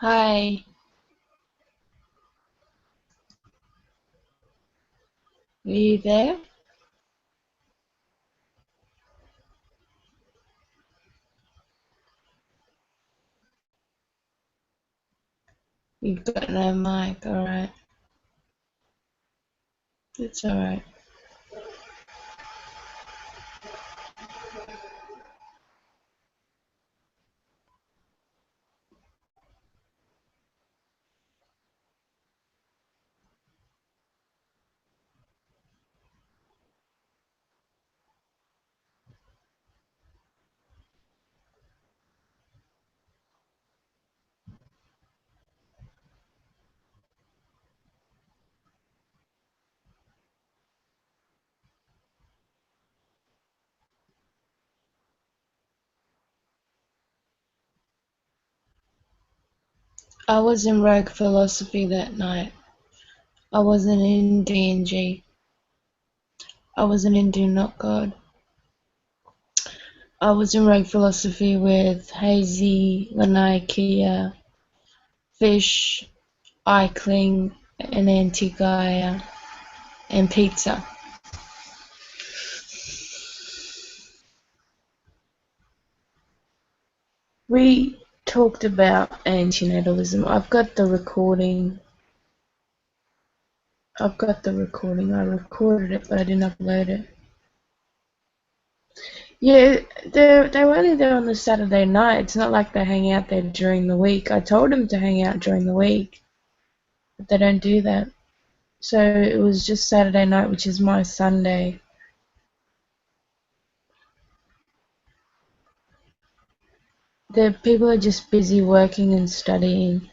Hi, are you there? You've got no mic, alright. It's alright. I was in Rogue Philosophy that night. I wasn't in D&G. I wasn't in Do Not God. I was in Rogue Philosophy with Hazy, Lanai Kia, Fish, Eichling, and Antigaya, and Pizza. We talked about antinatalism. I've got the recording. I recorded it, but I didn't upload it. Yeah, they were only there on the Saturday night. It's not like they hang out there during the week. I told them to hang out during the week, but they don't do that. So it was just Saturday night, which is my Sunday. The people are just busy working and studying.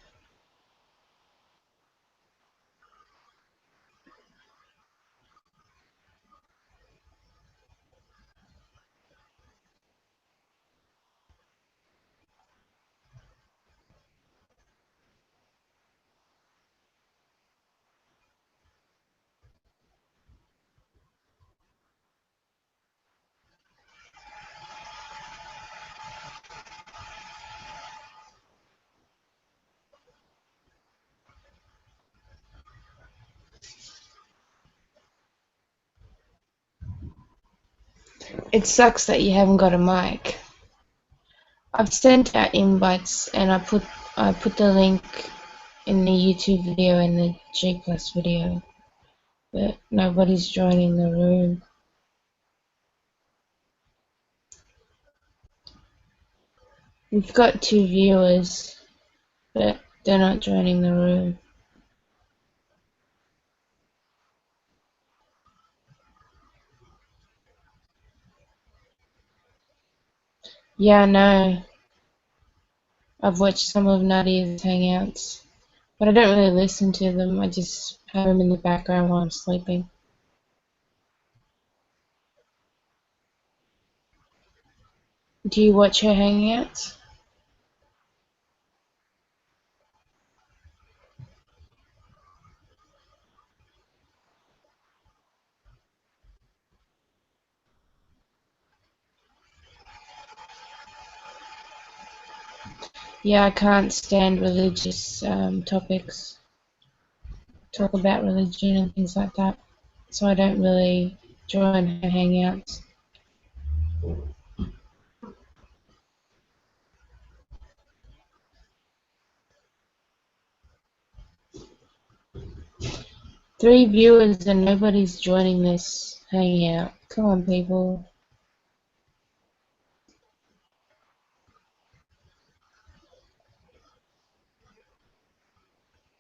It sucks that you haven't got a mic. I've sent out invites and I put the link in the YouTube video and the G Plus video, but nobody's joining the room. We've got 2 viewers, but they're not joining the room. Yeah, I know. I've watched some of Nadia's hangouts, but I don't really listen to them. I just have them in the background while I'm sleeping. Do you watch her hangouts? Yeah, I can't stand religious topics, talk about religion and things like that, so I don't really join her hangouts. 3 viewers and nobody's joining this hangout. Come on, people.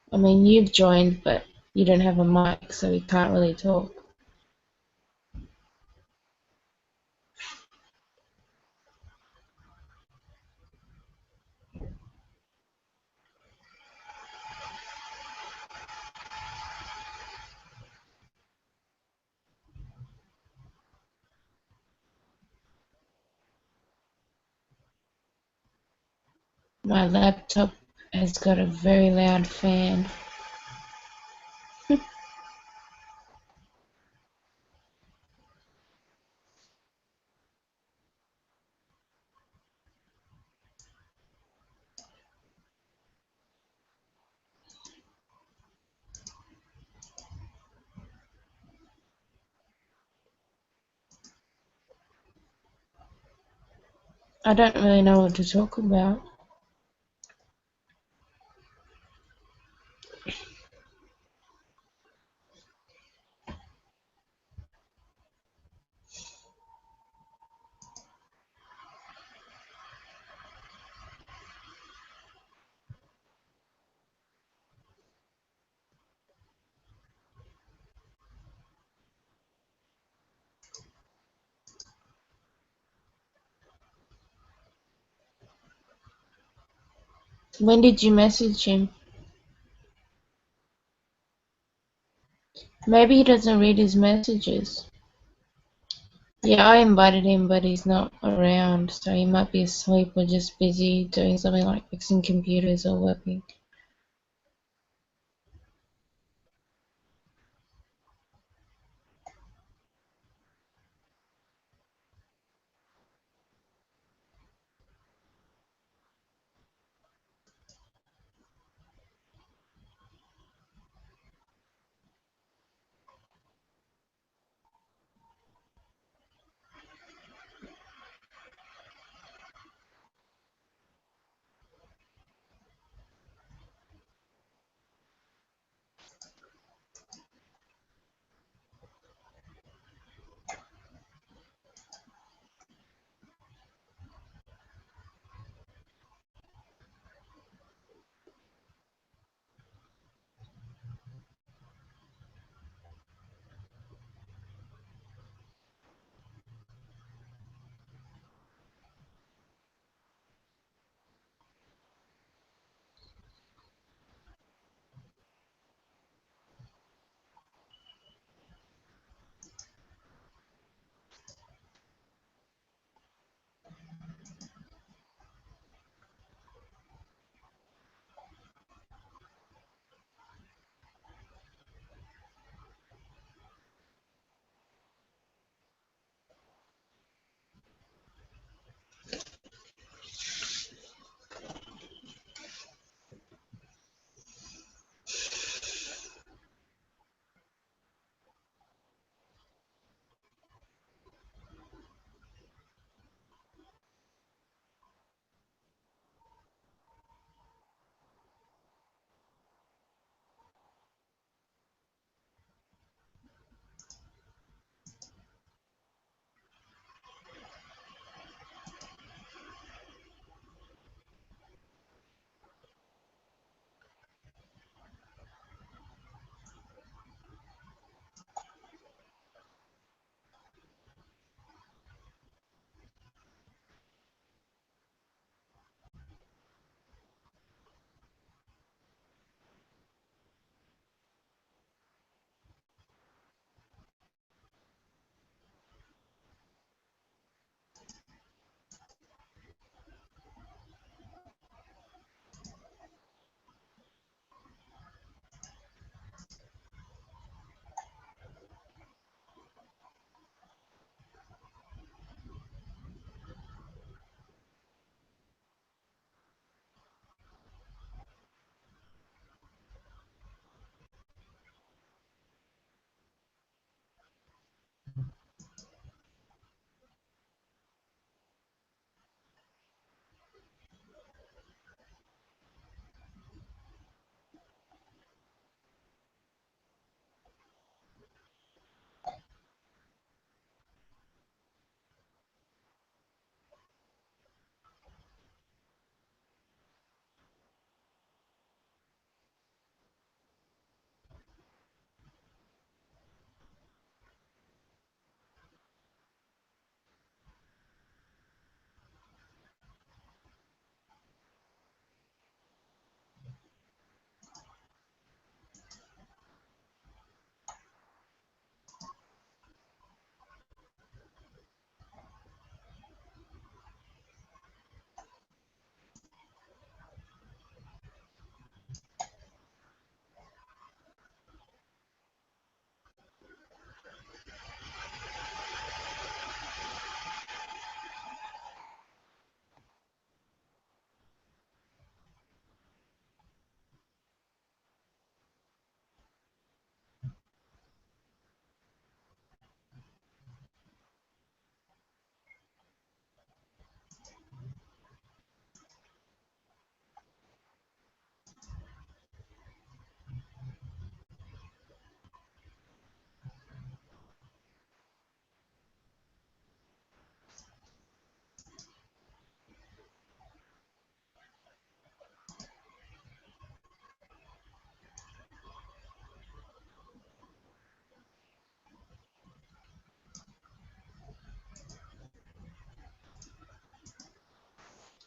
I mean, you've joined, but you don't have a mic, so we can't really talk. My laptop has got a very loud fan. I don't really know what to talk about. When did you message him? Maybe he doesn't read his messages. Yeah, I invited him, but he's not around, so he might be asleep or just busy doing something like fixing computers or working.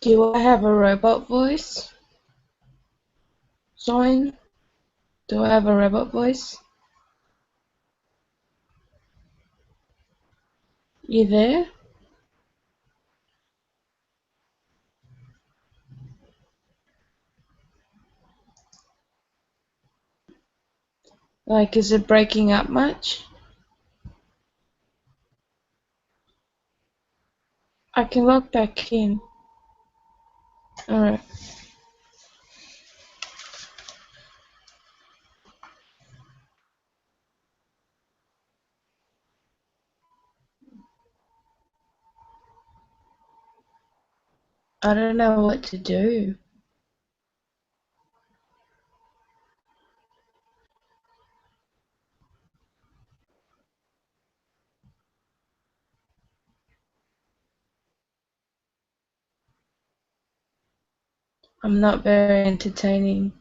Do I have a robot voice? Sign? Do I have a robot voice? You there? Like, is it breaking up much? I can log back in. Alright. I don't know what to do. I'm not very entertaining.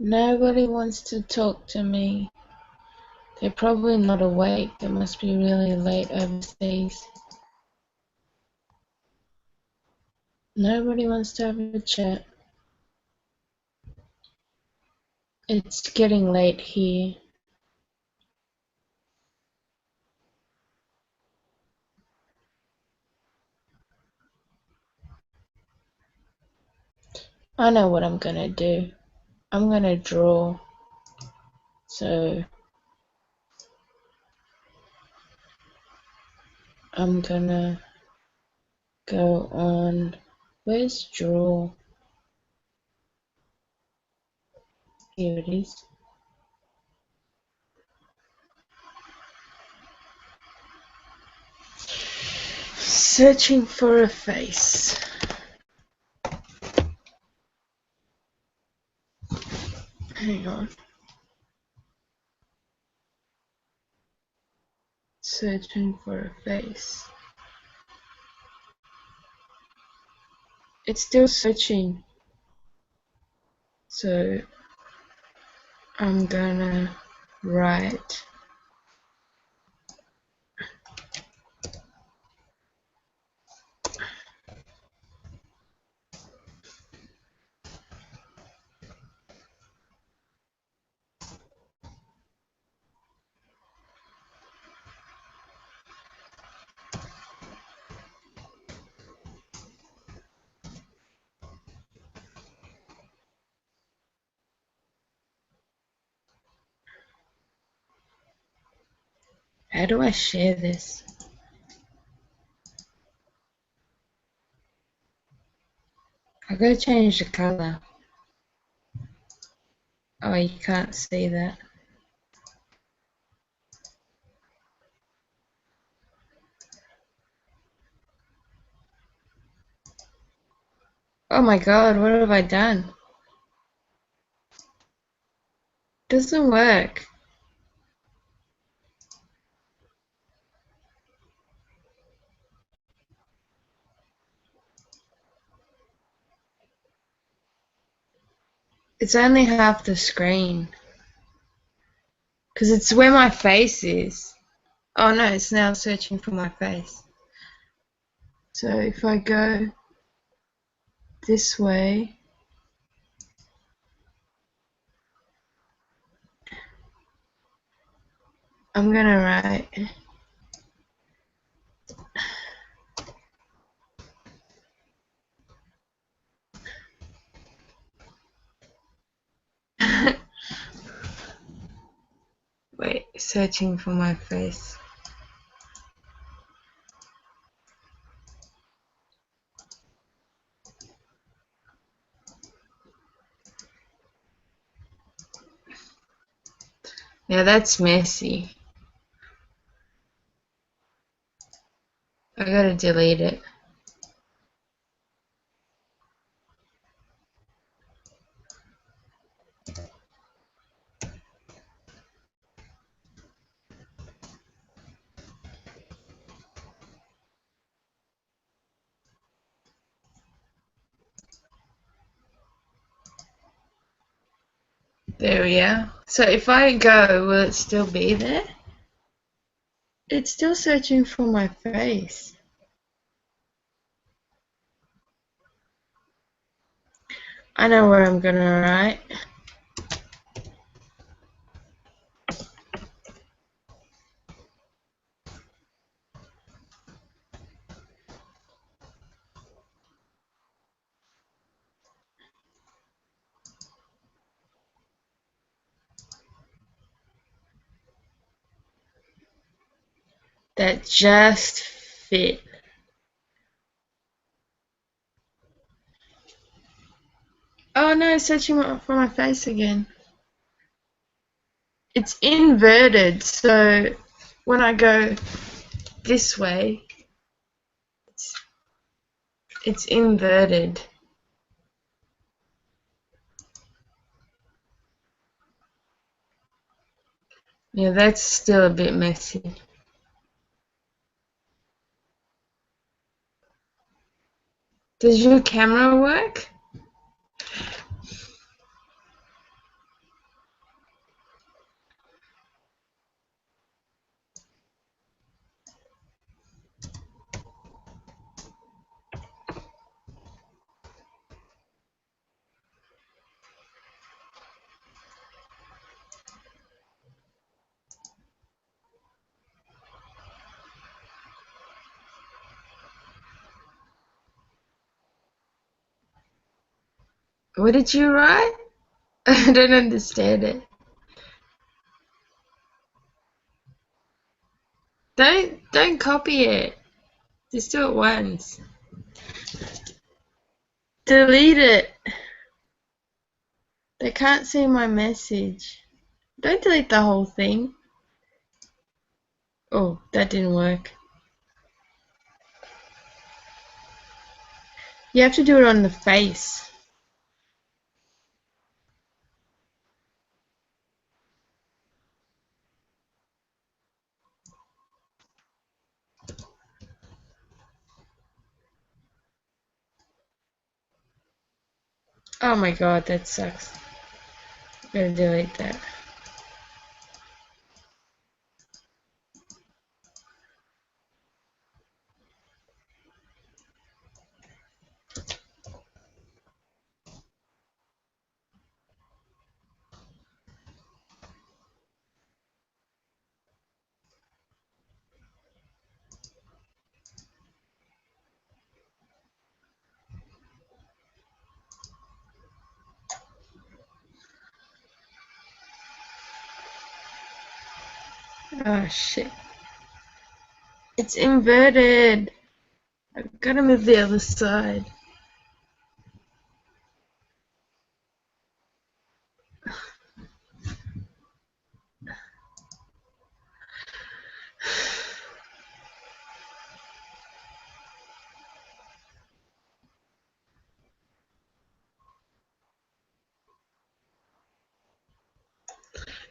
Nobody wants to talk to me. They're probably not awake. It must be really late overseas. Nobody wants to have a chat. It's getting late here. I know what I'm gonna do. I'm gonna draw. So I'm gonna go on. Where's draw? Here it is. Searching for a face. Hang on. Searching for a face. It's still searching. So I'm gonna write. How do I share this? I gotta change the color. Oh, you can't see that. Oh my god, what have I done? Doesn't work. It's only half the screen. Because it's where my face is. Oh no, it's now searching for my face. So if I go this way, I'm gonna write. Wait, searching for my face. Yeah, that's messy. I gotta delete it. There we are. So if I go, will it still be there? It's still searching for my face. I know where I'm gonna write. That just fit. Oh no, it's searching for my face again. It's inverted, so when I go this way, it's inverted. Yeah, that's still a bit messy. Does your camera work? What did you write? I don't understand it. Don't copy it. Just do it once. Delete it. They can't see my message. Don't delete the whole thing. Oh, that didn't work. You have to do it on the face. Oh my god, that sucks. I'm gonna delete that. Oh shit. It's inverted. I've gotta move the other side.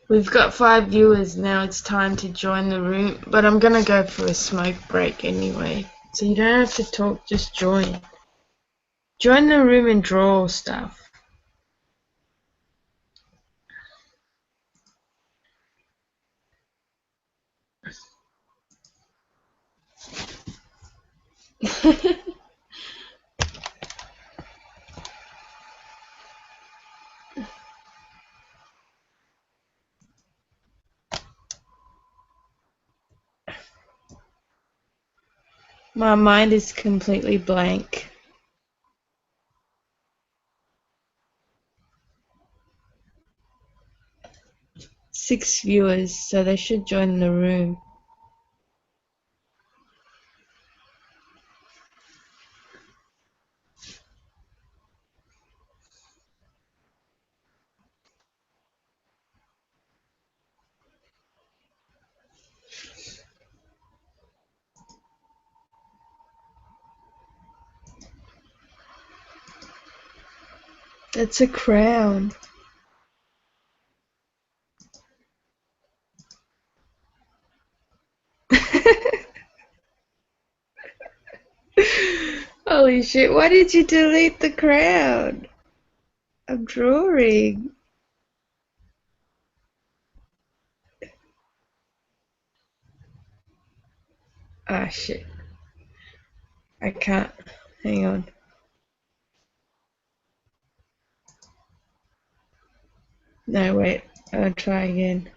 We've got 5 viewers now. It's time to join the room, but I'm gonna go for a smoke break anyway. So you don't have to talk, just join. Join the room and draw stuff. My mind is completely blank. 6 viewers, so they should join the room. That's a crown. Holy shit, why did you delete the crown? I'm drawing. Ah shit. I can't. Hang on. No, wait. I'll try again.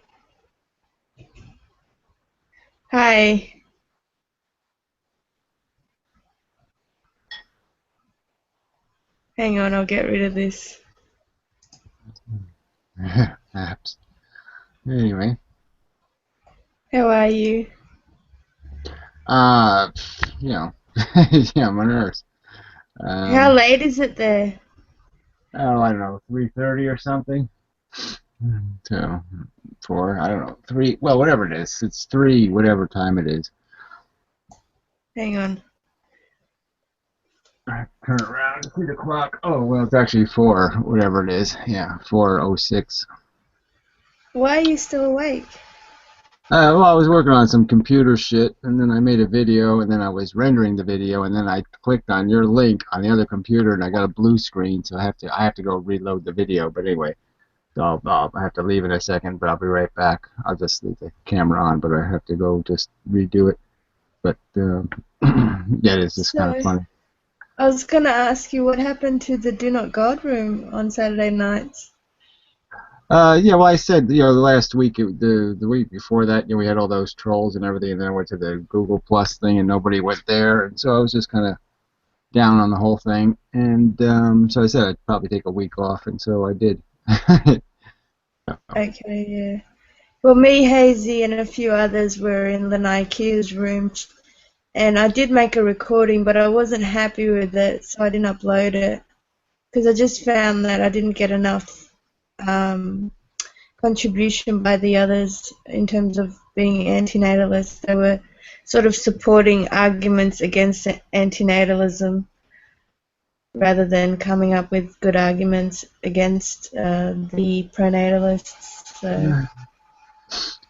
Hi. Hang on, I'll get rid of this. Apps. Anyway. How are you? You know, yeah, I'm a nurse. How late is it there? Oh, I don't know, 3:30 or something. So, 4, I don't know, 3, well, whatever it is. It's 3, whatever time it is. Hang on. I turn around, see the clock. Oh, well, it's actually 4, whatever it is. Yeah, 4:06. Why are you still awake? Well, I was working on some computer shit, and then I made a video, and then I was rendering the video, and then I clicked on your link on the other computer, and I got a blue screen, so I have to go reload the video. But anyway, so I have to leave in a second, but I'll be right back. I'll just leave the camera on, but I have to go just redo it. But yeah, it's just kind of So, funny. I was gonna ask you what happened to the Do Not God room on Saturday nights. Yeah, well, I said, the last week, the week before that, we had all those trolls and everything, and then I went to the Google Plus thing, and nobody went there, and so I was just kind of down on the whole thing, and so I said I'd probably take a week off, and so I did. Okay, yeah. Well, me, Hazy, and a few others were in Lanai Q's room, and I did make a recording, but I wasn't happy with it, so I didn't upload it because I just found that I didn't get enough contribution by the others in terms of being antinatalists. They were sort of supporting arguments against antinatalism rather than coming up with good arguments against the pronatalists. So.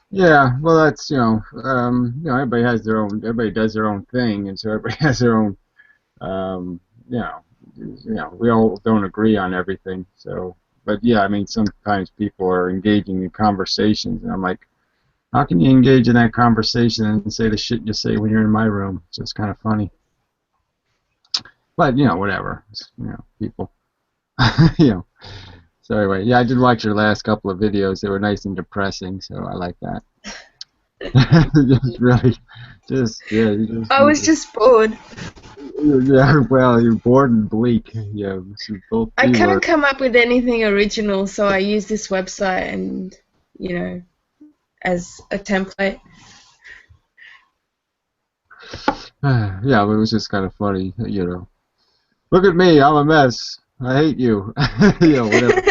Yeah, well, that's everybody has their own, everybody does their own thing, and so everybody has their own, um, we all don't agree on everything. So, but yeah, I mean, sometimes people are engaging in conversations, and I'm like, how can you engage in that conversation and say the shit you say when you're in my room? It's just kind of funny. But whatever. People. you know. So anyway, yeah, I did watch your last couple of videos. They were nice and depressing, so I like that. Just really, yeah. I was just bored. Yeah, well, you're bored and bleak. Yeah, both I keywords. can't come up with anything original, so I use this website and, as a template. Yeah, but it was just kind of funny, Look at me, I'm a mess. I hate you. Whatever.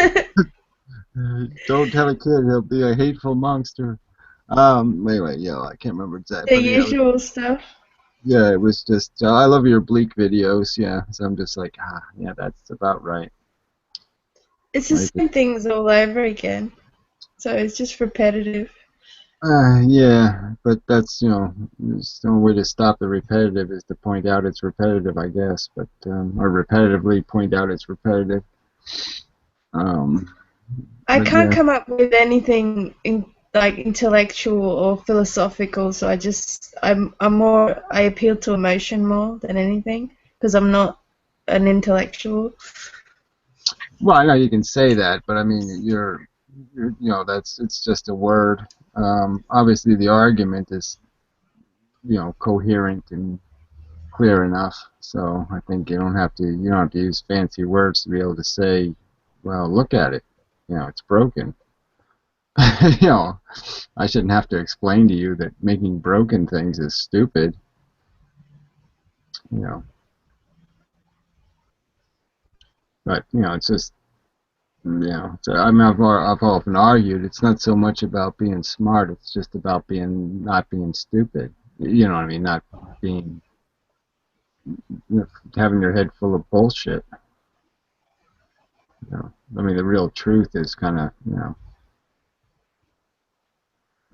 Don't tell a kid, he'll be a hateful monster. Anyway, I can't remember exactly. The usual stuff. Yeah, it was just, I love your bleak videos, yeah. So I'm just like, yeah, that's about right. It's the same things all over again. So it's just repetitive. Yeah, but that's, there's no way to stop the repetitive is to point out it's repetitive, I guess, but, or repetitively point out it's repetitive. I can't come up with anything like intellectual or philosophical, so I appeal to emotion more than anything because I'm not an intellectual. Well, I know you can say that, but I mean, it's just a word. Obviously, the argument is, coherent and clear enough. So I think you don't have to use fancy words to be able to say, well, look at it. It's broken. I shouldn't have to explain to you that making broken things is stupid. But it's just. So I mean, I've often argued it's not so much about being smart; it's just about not being stupid. You know what I mean? Not being having your head full of bullshit. I mean, the real truth is kind of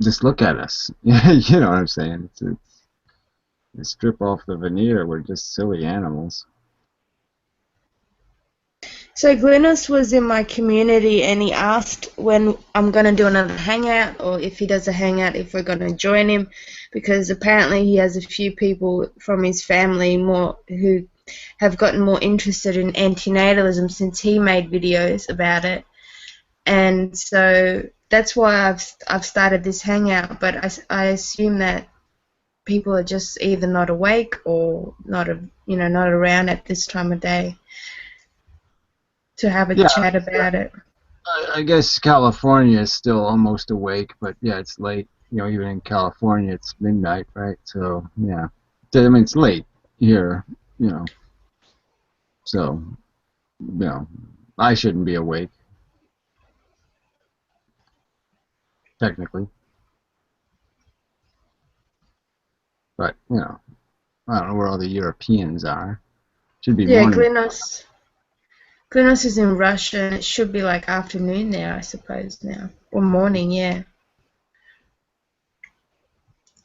just look at us. You know what I'm saying? It's strip off the veneer. We're just silly animals. So Glynis was in my community and he asked when I'm going to do another hangout or if he does a hangout, if we're going to join him, because apparently he has a few people from his family who have gotten more interested in antinatalism since he made videos about it. And so that's why I've started this hangout, but I assume that people are just either not awake or not around at this time of day to have a chat about it. I guess California is still almost awake, but yeah, it's late. Even in California, it's midnight, right? So yeah, I mean it's late here. So I shouldn't be awake technically, but I don't know where all the Europeans are. Should be morning. Glynos is in Russia, and it should be like afternoon there, I suppose now, or morning, yeah.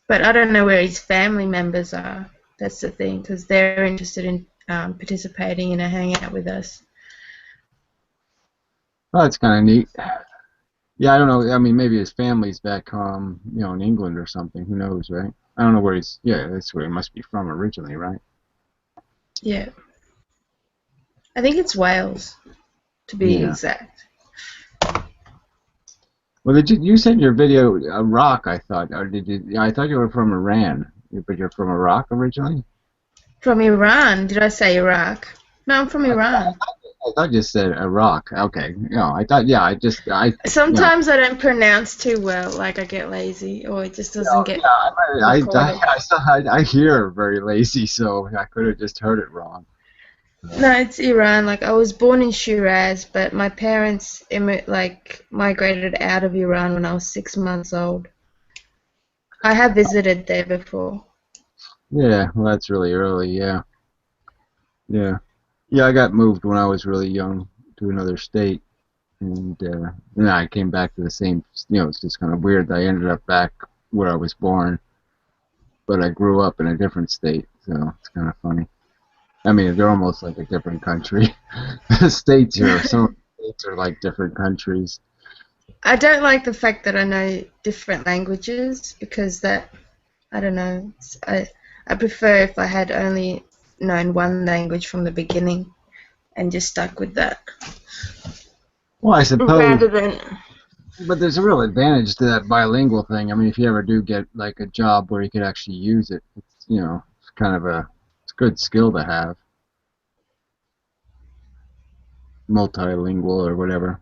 But I don't know where his family members are. That's the thing, because they're interested in participating in a hangout with us. Oh, that's kind of neat. Yeah, I don't know. I mean, maybe his family's back home, in England or something. Who knows, right? I don't know where he's. Yeah, that's where he must be from originally, right? Yeah. I think it's Wales, to be exact. Well, you sent your video Iraq? I thought, or did you? I thought you were from Iran, but you're from Iraq originally. From Iran. Did I say Iraq? No, I'm from Iran. I thought you said Iraq. Okay. No, I thought, yeah, Sometimes I don't pronounce too well, like I get lazy, or it just doesn't get yeah, recorded. I hear very lazy, so I could have just heard it wrong. No, it's Iran. Like I was born in Shiraz, but my parents migrated out of Iran when I was 6 months old. I have visited there before. Yeah, well, that's really early. Yeah, yeah, yeah. I got moved when I was really young to another state, and then I came back to the same. It's just kind of weird that I ended up back where I was born, but I grew up in a different state, so it's kind of funny. I mean, they're almost like a different country. Some states are like different countries. I don't like the fact that I know different languages because I don't know. I prefer if I had only known one language from the beginning and just stuck with that Well, I suppose, rather than. but there's a real advantage to that bilingual thing. I mean, if you ever do get like a job where you could actually use it, it's kind of it's a good skill to have, multilingual or whatever.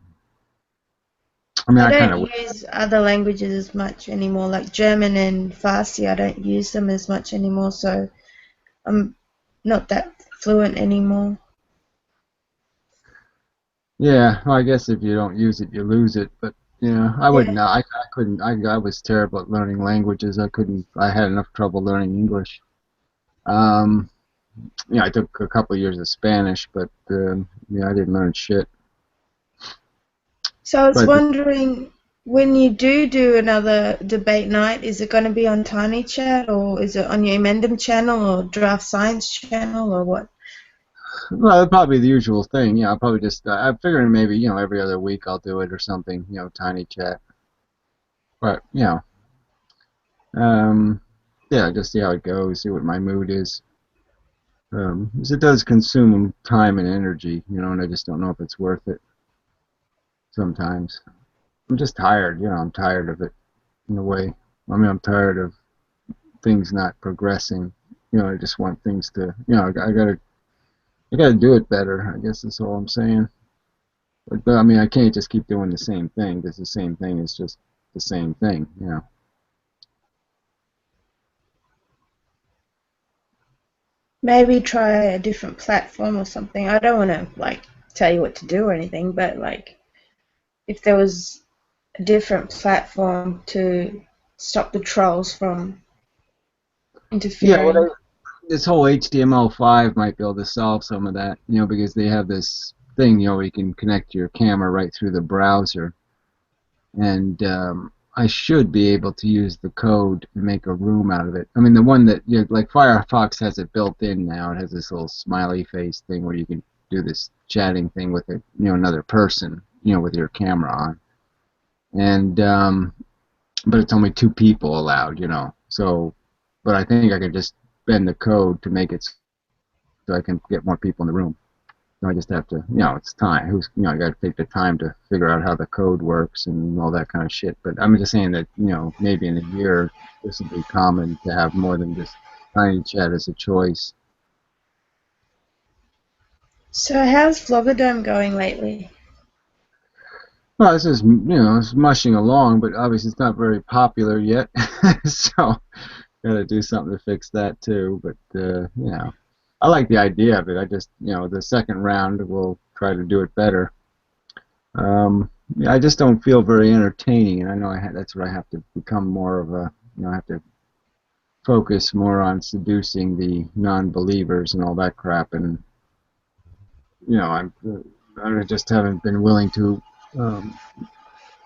I mean, I I kind don't of, use other languages as much anymore, like German and Farsi. I don't use them as much anymore, so I'm not that fluent anymore. yeah. Well, I guess if you don't use it, you lose it. But yeah, I wouldn't Yeah. know. I couldn't. I was terrible at learning languages. I couldn't. I had enough trouble learning English. Um, I took a couple of years of Spanish, but yeah, I didn't learn shit. So I was But wondering, when you do another debate night, is it going to be on Tiny Chat or is it on your Inmendham channel or Draft Science channel or what? well, it'd probably be the usual thing. Yeah, I'll probably just. I'm figuring maybe every other week I'll do it or something. Tiny chat. But um, yeah, just see how it goes. See what my mood is. 'Cause it does consume time and energy, and I just don't know if it's worth it. Sometimes I'm just tired. I'm tired of it in a way. I mean, I'm tired of things not progressing. I just want things to. I gotta do it better. I guess that's all I'm saying. But I mean, I can't just keep doing the same thing because the same thing is just the same thing. Maybe try a different platform or something. I don't want to tell you what to do or anything, but if there was a different platform to stop the trolls from Yeah, interfering. this whole HTML5 might be able to solve some of that, because they have this thing, where you can connect your camera right through the browser, and I should be able to use the code and make a room out of it. I mean, the one that, like Firefox has it built in now. It has this little smiley face thing where you can do this chatting thing with another person, with your camera on, and but it's only two people allowed. So, but I think I could just bend the code to make it so I can get more people in the room. So I just have to, it's time. I got to take the time to figure out how the code works and all that kind of shit. But I'm just saying that, maybe in a year this will be common to have more than just Tiny Chat as a choice. So how's Vlogodome going lately? Well, this is, it's mushing along, but obviously it's not very popular yet. So got to do something to fix that too. But I like the idea of it. I just, the second round we'll try to do it better. Yeah, I just don't feel very entertaining, and I know that's what I have to become more of a. I have to focus more on seducing the non-believers and all that crap, and I just haven't been willing to um,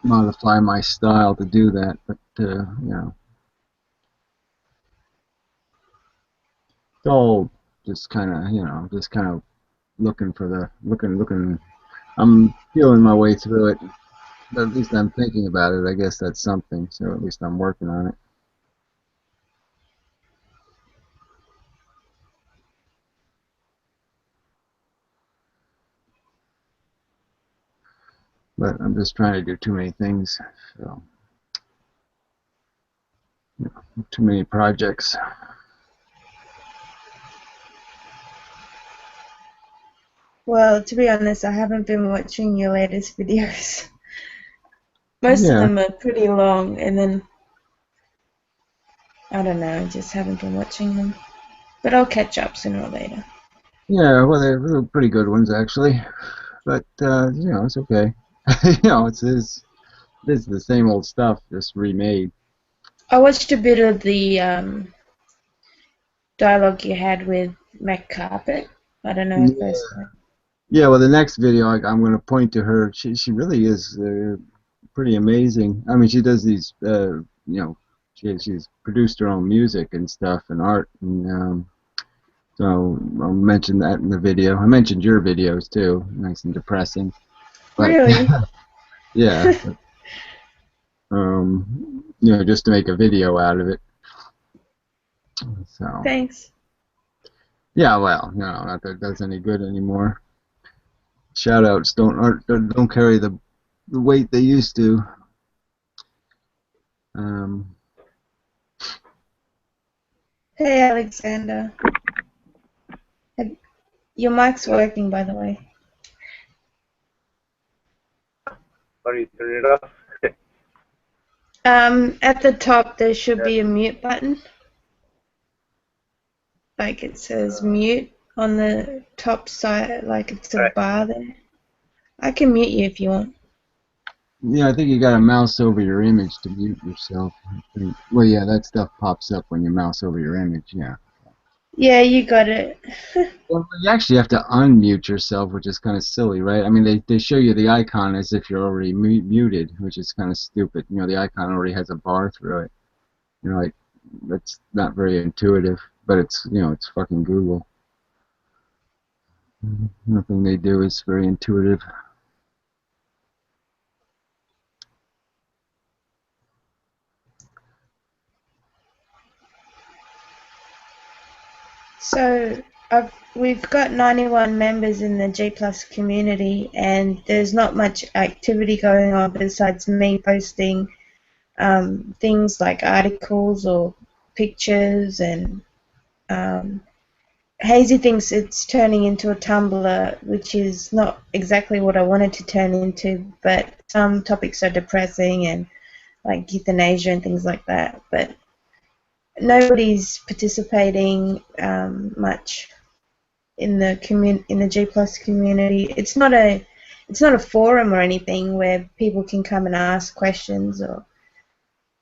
modify my style to do that. But it's all just kind of, looking for the looking. I'm feeling my way through it. But at least I'm thinking about it. I guess that's something. So at least I'm working on it. But I'm just trying to do too many things. So too many projects. Well, to be honest, I haven't been watching your latest videos. Most of Yeah, them are pretty long, and then I don't know, I just haven't been watching them. But I'll catch up sooner or later. yeah. Well, they're pretty good ones actually, but you know, it's okay. You know, it's the same old stuff, just remade. I watched a bit of the dialogue you had with Mac Carpet. I don't know if Yeah. those. Yeah. Well, the next video, I'm going to point to her. She really is pretty amazing. I mean, she does these. You know, she's produced her own music and stuff and art, and so I'll mention that in the video. I mentioned your videos too, nice and depressing, but Really? yeah, you know, just to make a video out of it. So Thanks. yeah, well, no, not that it does any good anymore. Shout outs don't carry the weight they used to. Um, Hey, Alexander. Have- Your mic's working, by the way. Sorry, turn it off. At the top there should Yeah. be a mute button. Like it says mute on the top side, like it's a Alright. bar there. I can mute you if you want. yeah, I think you got to mouse over your image to mute yourself. I think. Well, yeah, that stuff pops up when you mouse over your image. Yeah. Yeah, you got it. Well, you actually have to unmute yourself, which is kind of silly, right? I mean, they show you the icon as if you're already muted, which is kind of stupid. You know, the icon already has a bar through it. You know, like that's not very intuitive, but it's you know, it's fucking Google. Nothing they do is very intuitive. So we've got 91 members in the G Plus community, and there's not much activity going on besides me posting things like articles or pictures, and Hazy thinks it's turning into a Tumblr, which is not exactly what I wanted to turn into, but some topics are depressing and like euthanasia and things like that, but nobody's participating much in the in the G Plus community. It's not a forum or anything where people can come and ask questions, or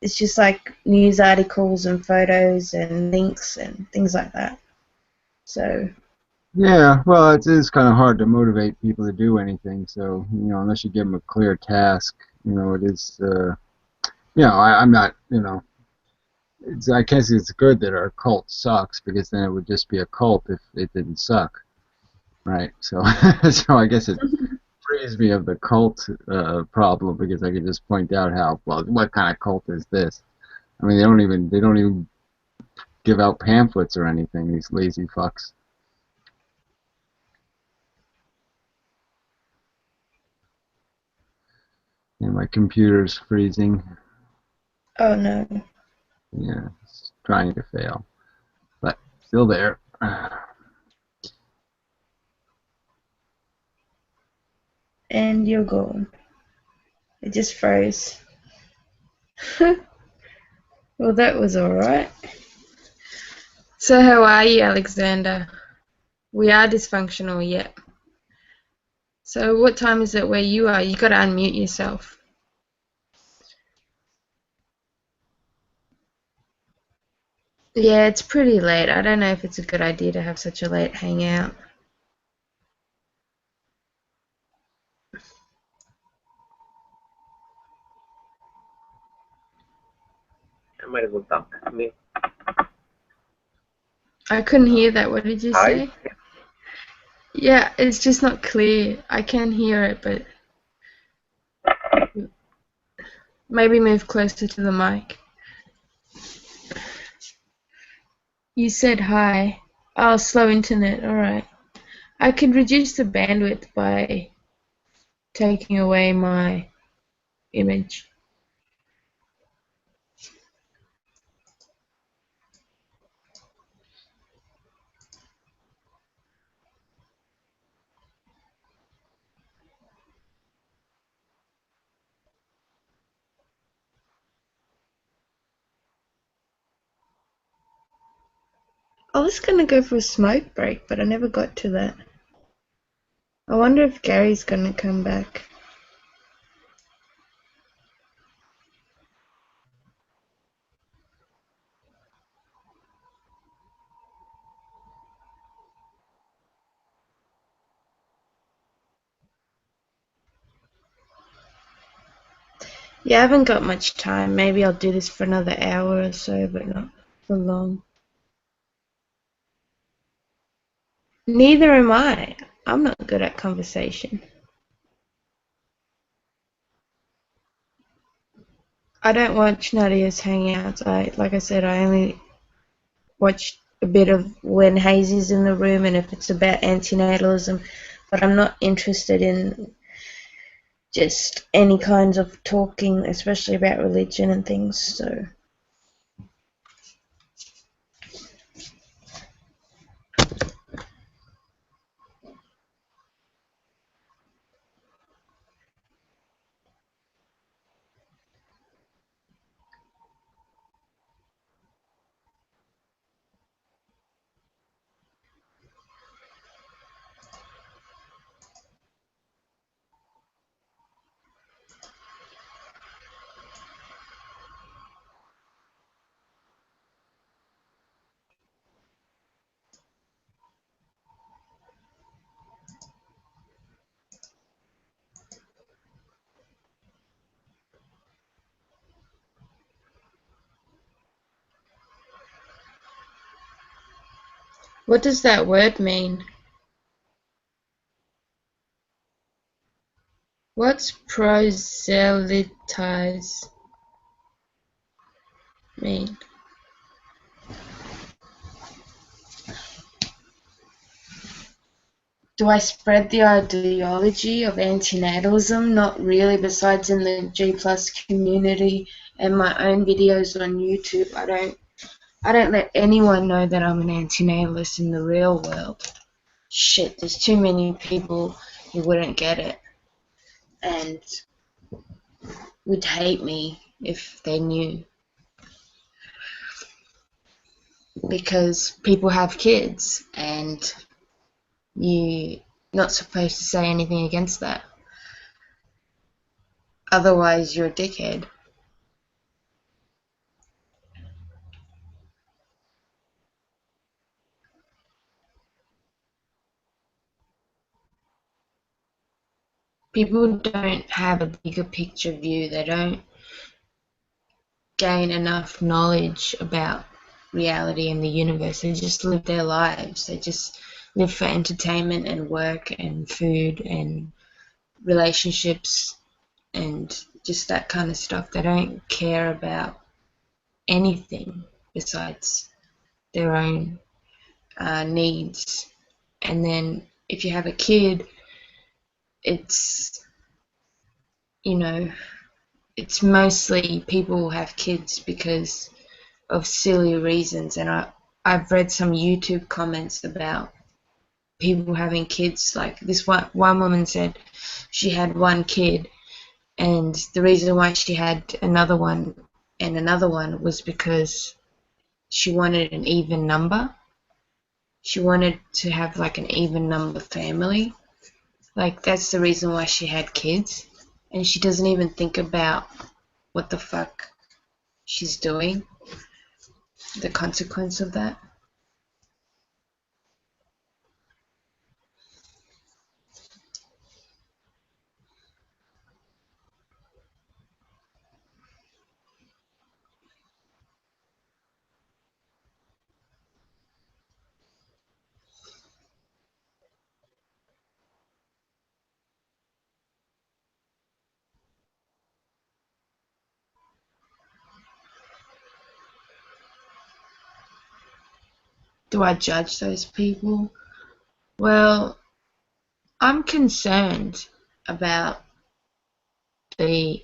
it's just like news articles and photos and links and things like that. So Yeah, well, it is kind of hard to motivate people to do anything. So, you know, unless you give them a clear task, you know, it is. You know, I'm not. You know, I guess it's good that our cult sucks because then it would just be a cult if it didn't suck, right? So, so I guess it frees me of the cult problem because I can just point out how well what kind of cult is this? I mean, they don't even give out pamphlets or anything. These lazy fucks. And my computer's freezing. oh no. Yeah, it's trying to fail, but still there. And you're gone. It just froze. Well, that was alright. So how are you, Alexander? We are dysfunctional yet. So what time is it where you are? You gotta unmute yourself. Yeah, it's pretty late. I don't know if it's a good idea to have such a late hangout. I might as well talk. Me. I couldn't hear that. What did you Hi. say? Yeah, it's just not clear. I can hear it, but maybe move closer to the mic. You said hi. Oh, slow internet. Alright. I could reduce the bandwidth by taking away my image. I was gonna go for a smoke break, but I never got to that. I wonder if Gary's gonna come back. Yeah, I haven't got much time. Maybe I'll do this for another hour or so, but not for long. Neither am I. I'm not good at conversation. I don't watch Nadia's Hangouts. Like I said, I only watch a bit of when Hazy's in the room and if it's about antinatalism, but I'm not interested in just any kinds of talking, especially about religion and things. So what does that word mean? What's proselytize mean? Do I spread the ideology of antinatalism? Not really, besides in the G plus community and my own videos on YouTube. I don't let anyone know that I'm an antinatalist in the real world. Shit, there's too many people who wouldn't get it and would hate me if they knew. Because people have kids and you're not supposed to say anything against that. Otherwise, you're a dickhead. People don't have a bigger picture view. They don't gain enough knowledge about reality and the universe. They just live their lives. They just live for entertainment and work and food and relationships and just that kind of stuff. They don't care about anything besides their own needs. And then if you have a kid, it's, you know, it's mostly people have kids because of silly reasons. And I've read some YouTube comments about people having kids. Like this one woman said she had one kid, and the reason why she had another one and another one was because she wanted an even number. She wanted to have like an even number family. Like that's the reason why she had kids. And she doesn't even think about what the fuck she's doing, the consequence of that. Do I judge those people? Well, I'm concerned about the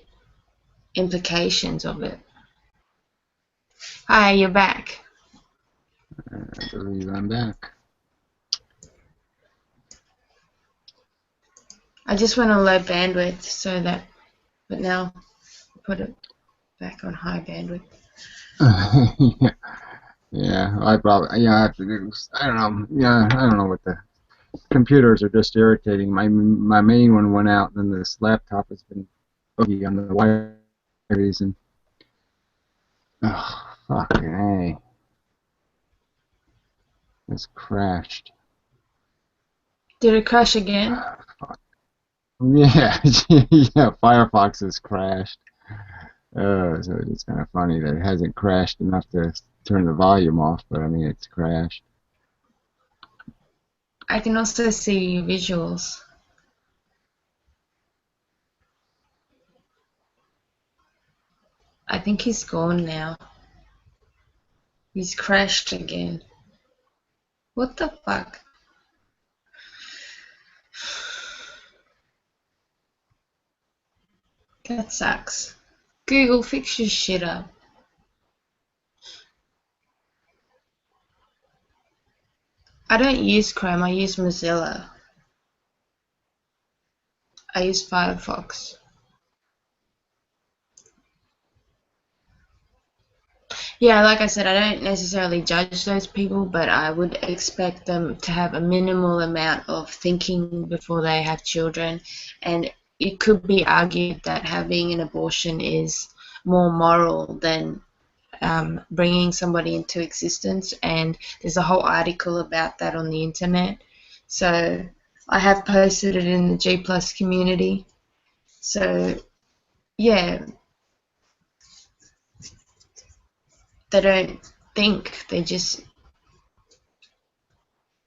implications of it. Hi, you're back. I believe I'm back. I just went on low bandwidth so that, but now put it back on high bandwidth. Yeah. Yeah, I probably, yeah, I have to do, I don't know, yeah, I don't know what the computers are just irritating. My main one went out, and then this laptop has been buggy on the wires, and oh, fucking A. It's crashed. Did it crash again? Yeah, yeah, Firefox has crashed. So it's kind of funny that it hasn't crashed enough to turn the volume off, but I mean, it's crashed. I can also see visuals. I think he's gone now. He's crashed again. What the fuck? That sucks. Google, fix your shit up. I don't use Chrome, I use Mozilla. I use Firefox. Yeah, like I said, I don't necessarily judge those people, but I would expect them to have a minimal amount of thinking before they have children. And it could be argued that having an abortion is more moral than bringing somebody into existence. And there's a whole article about that on the internet. So I have posted it in the G Plus community. So yeah, they don't think, they just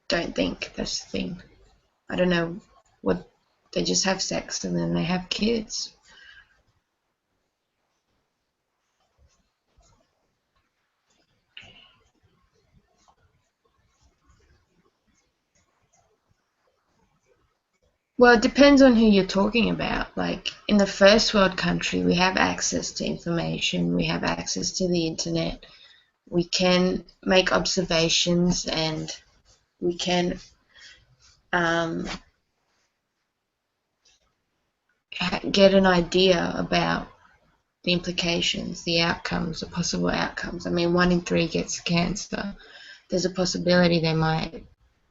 don't think. That's the thing. I don't know what, they just have sex and then they have kids. Well, it depends on who you're talking about. Like in the first world country, we have access to information, we have access to the internet, we can make observations, and we can um, get an idea about the implications, the outcomes, the possible outcomes. I mean, 1 in 3 gets cancer. There's a possibility they might,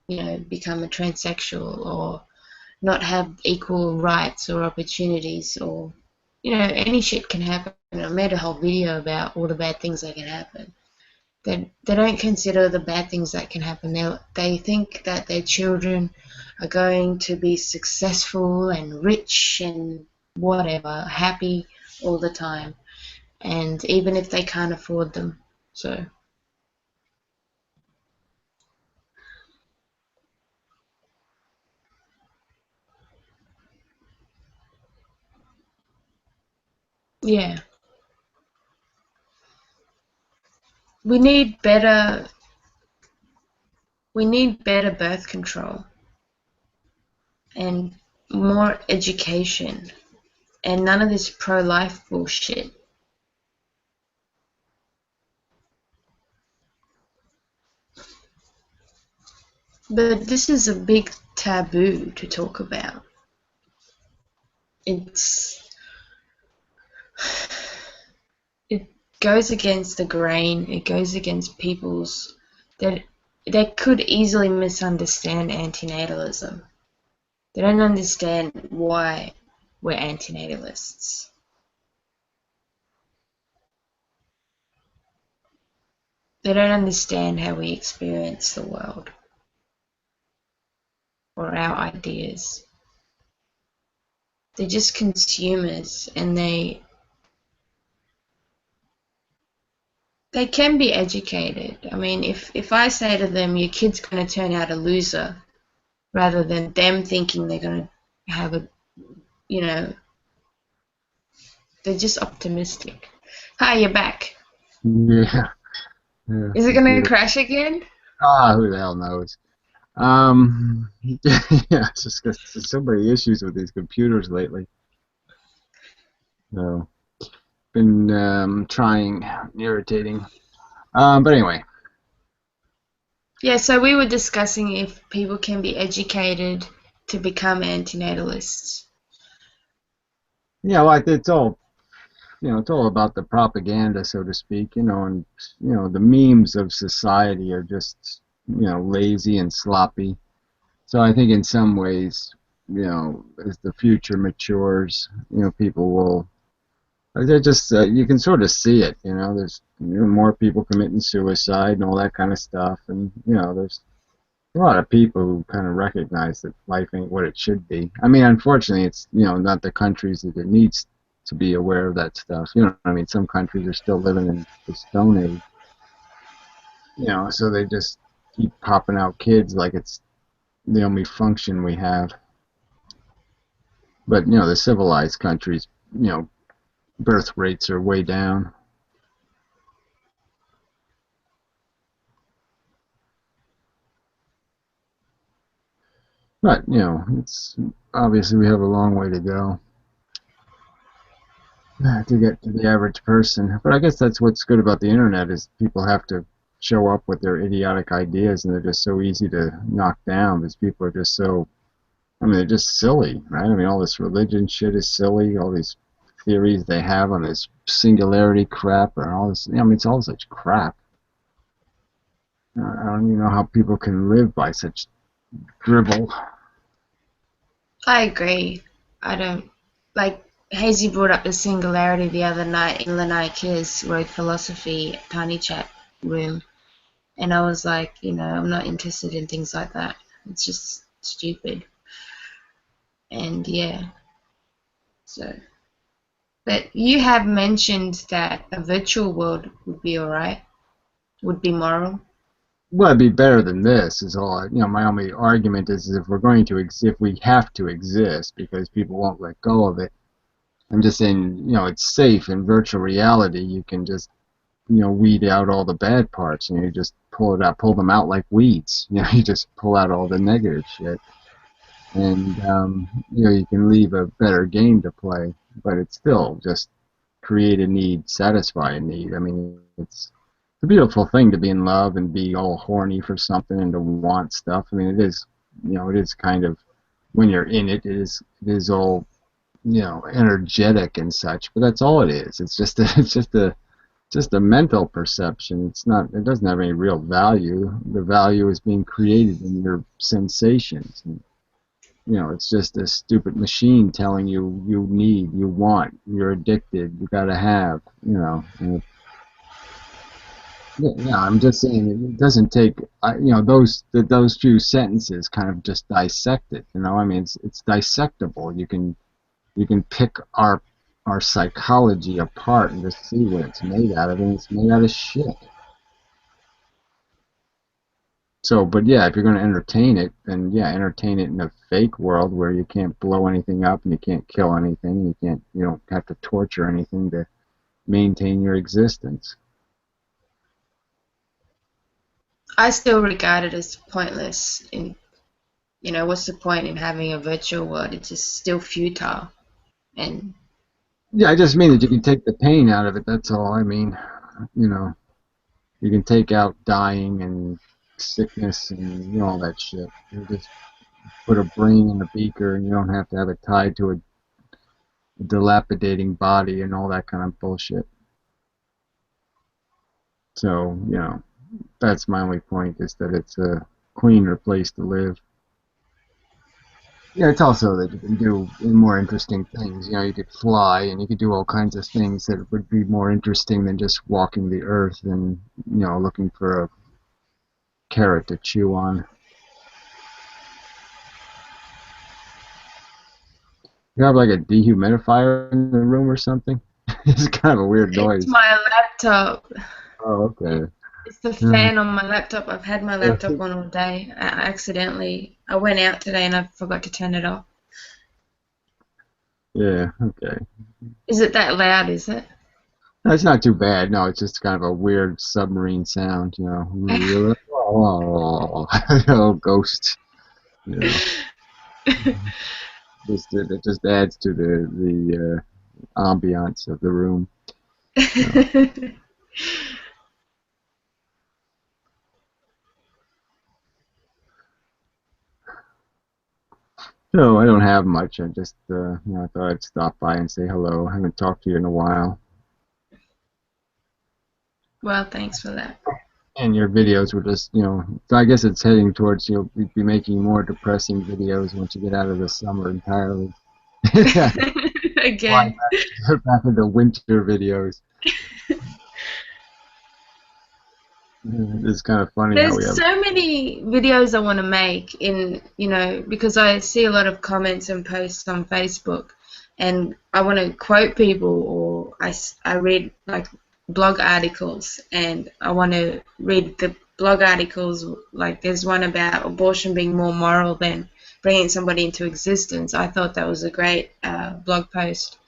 become a transsexual or not have equal rights or opportunities, or, any shit can happen. I made a whole video about all the bad things that can happen. They don't consider the bad things that can happen. They think that their children are going to be successful and rich and whatever, happy all the time, and even if they can't afford them. So yeah, we need better birth control and more education and none of this pro-life bullshit. But this is a big taboo to talk about. It goes against the grain. It goes against people's that they could easily misunderstand antinatalism. They don't understand why we're antinatalists. They don't understand how we experience the world or our ideas. They're just consumers, and they can be educated. I mean, if I say to them, your kid's going to turn out a loser, rather than them thinking they're going to have they're just optimistic. Hi, you're back. Yeah. Yeah. Is it going to crash again? Who the hell knows? Yeah, it's just 'cause there's so many issues with these computers lately. So, been trying, irritating. But anyway. Yeah, so we were discussing if people can be educated to become antinatalists. Yeah, like it's all, it's all about the propaganda, so to speak, and the memes of society are just, lazy and sloppy. So I think in some ways, as the future matures, people will. They're just you can sort of see it. There's more people committing suicide and all that kind of stuff, and there's a lot of people who kind of recognize that life ain't what it should be. I mean, unfortunately, it's not the countries that it needs to be aware of that stuff. I mean, some countries are still living in the Stone Age. So they just keep popping out kids like it's the only function we have. But the civilized countries, birth rates are way down. But it's obviously we have a long way to go to get to the average person. But I guess that's what's good about the internet is people have to show up with their idiotic ideas, and they're just so easy to knock down because people are just so. I mean, they're just silly, right? I mean, all this religion shit is silly. All these theories they have on this singularity crap and all this. I mean, it's all such crap. I don't even know how people can live by such dribble. I agree. I don't like Hazy brought up the singularity the other night in Lanai Kiz wrote philosophy tiny chat room, and I was like, I'm not interested in things like that. It's just stupid. And yeah, so. But you have mentioned that a virtual world would be alright, would be moral. Well, it'd be better than this. Is all. My only argument is if we're going to if we have to exist because people won't let go of it. I'm just saying, it's safe in virtual reality. You can just, weed out all the bad parts. You just pull them out like weeds. You just pull out all the negative shit, and you can leave a better game to play. But it's still just create a need, satisfy a need. I mean, it's a beautiful thing to be in love and be all horny for something and to want stuff. I mean, it is, it is kind of when you're in it, it is all, energetic and such. But that's all it is. It's just just a mental perception. It's not. It doesn't have any real value. The value is being created in your sensations. And, it's just a stupid machine telling you need, you want, you're addicted, you gotta have, And yeah, I'm just saying it doesn't take, those few sentences kind of just dissect it. I mean, it's dissectable. You can pick our psychology apart and just see what it's made out of, and it's made out of shit. So, but yeah, if you're going to entertain it, then yeah, entertain it in a fake world where you can't blow anything up and you can't kill anything, you don't have to torture anything to maintain your existence. I still regard it as pointless. What's the point in having a virtual world? It's just still futile. And yeah, I just mean that you can take the pain out of it. That's all. I mean, you can take out dying and sickness and all that shit. You just put a brain in a beaker, and you don't have to have it tied to a dilapidating body and all that kind of bullshit. So, that's my only point, is that it's a cleaner place to live. Yeah, it's also that you can do more interesting things. You could fly and you could do all kinds of things that would be more interesting than just walking the earth and, looking for a carrot to chew on. You have like a dehumidifier in the room or something? It's kind of a weird noise. it's my laptop. Oh, okay. It's the fan on my laptop. I've had my laptop on all day. I went out today and I forgot to turn it off. Yeah, okay. Is it that loud, is it? No, it's not too bad. No, it's just kind of a weird submarine sound, Oh, ghost. It just adds to the ambiance of the room. So I don't have much. I just I thought I'd stop by and say hello. I haven't talked to you in a while. Well, thanks for that. And your videos were just, so I guess it's heading towards you'll be making more depressing videos once you get out of the summer entirely. Why Again. back into winter videos? It's kind of funny how we There's have. so many videos I want to make because I see a lot of comments and posts on Facebook, and I want to quote people, or I read like blog articles, and I want to read the blog articles. Like there's one about abortion being more moral than bringing somebody into existence. I thought that was a great blog post.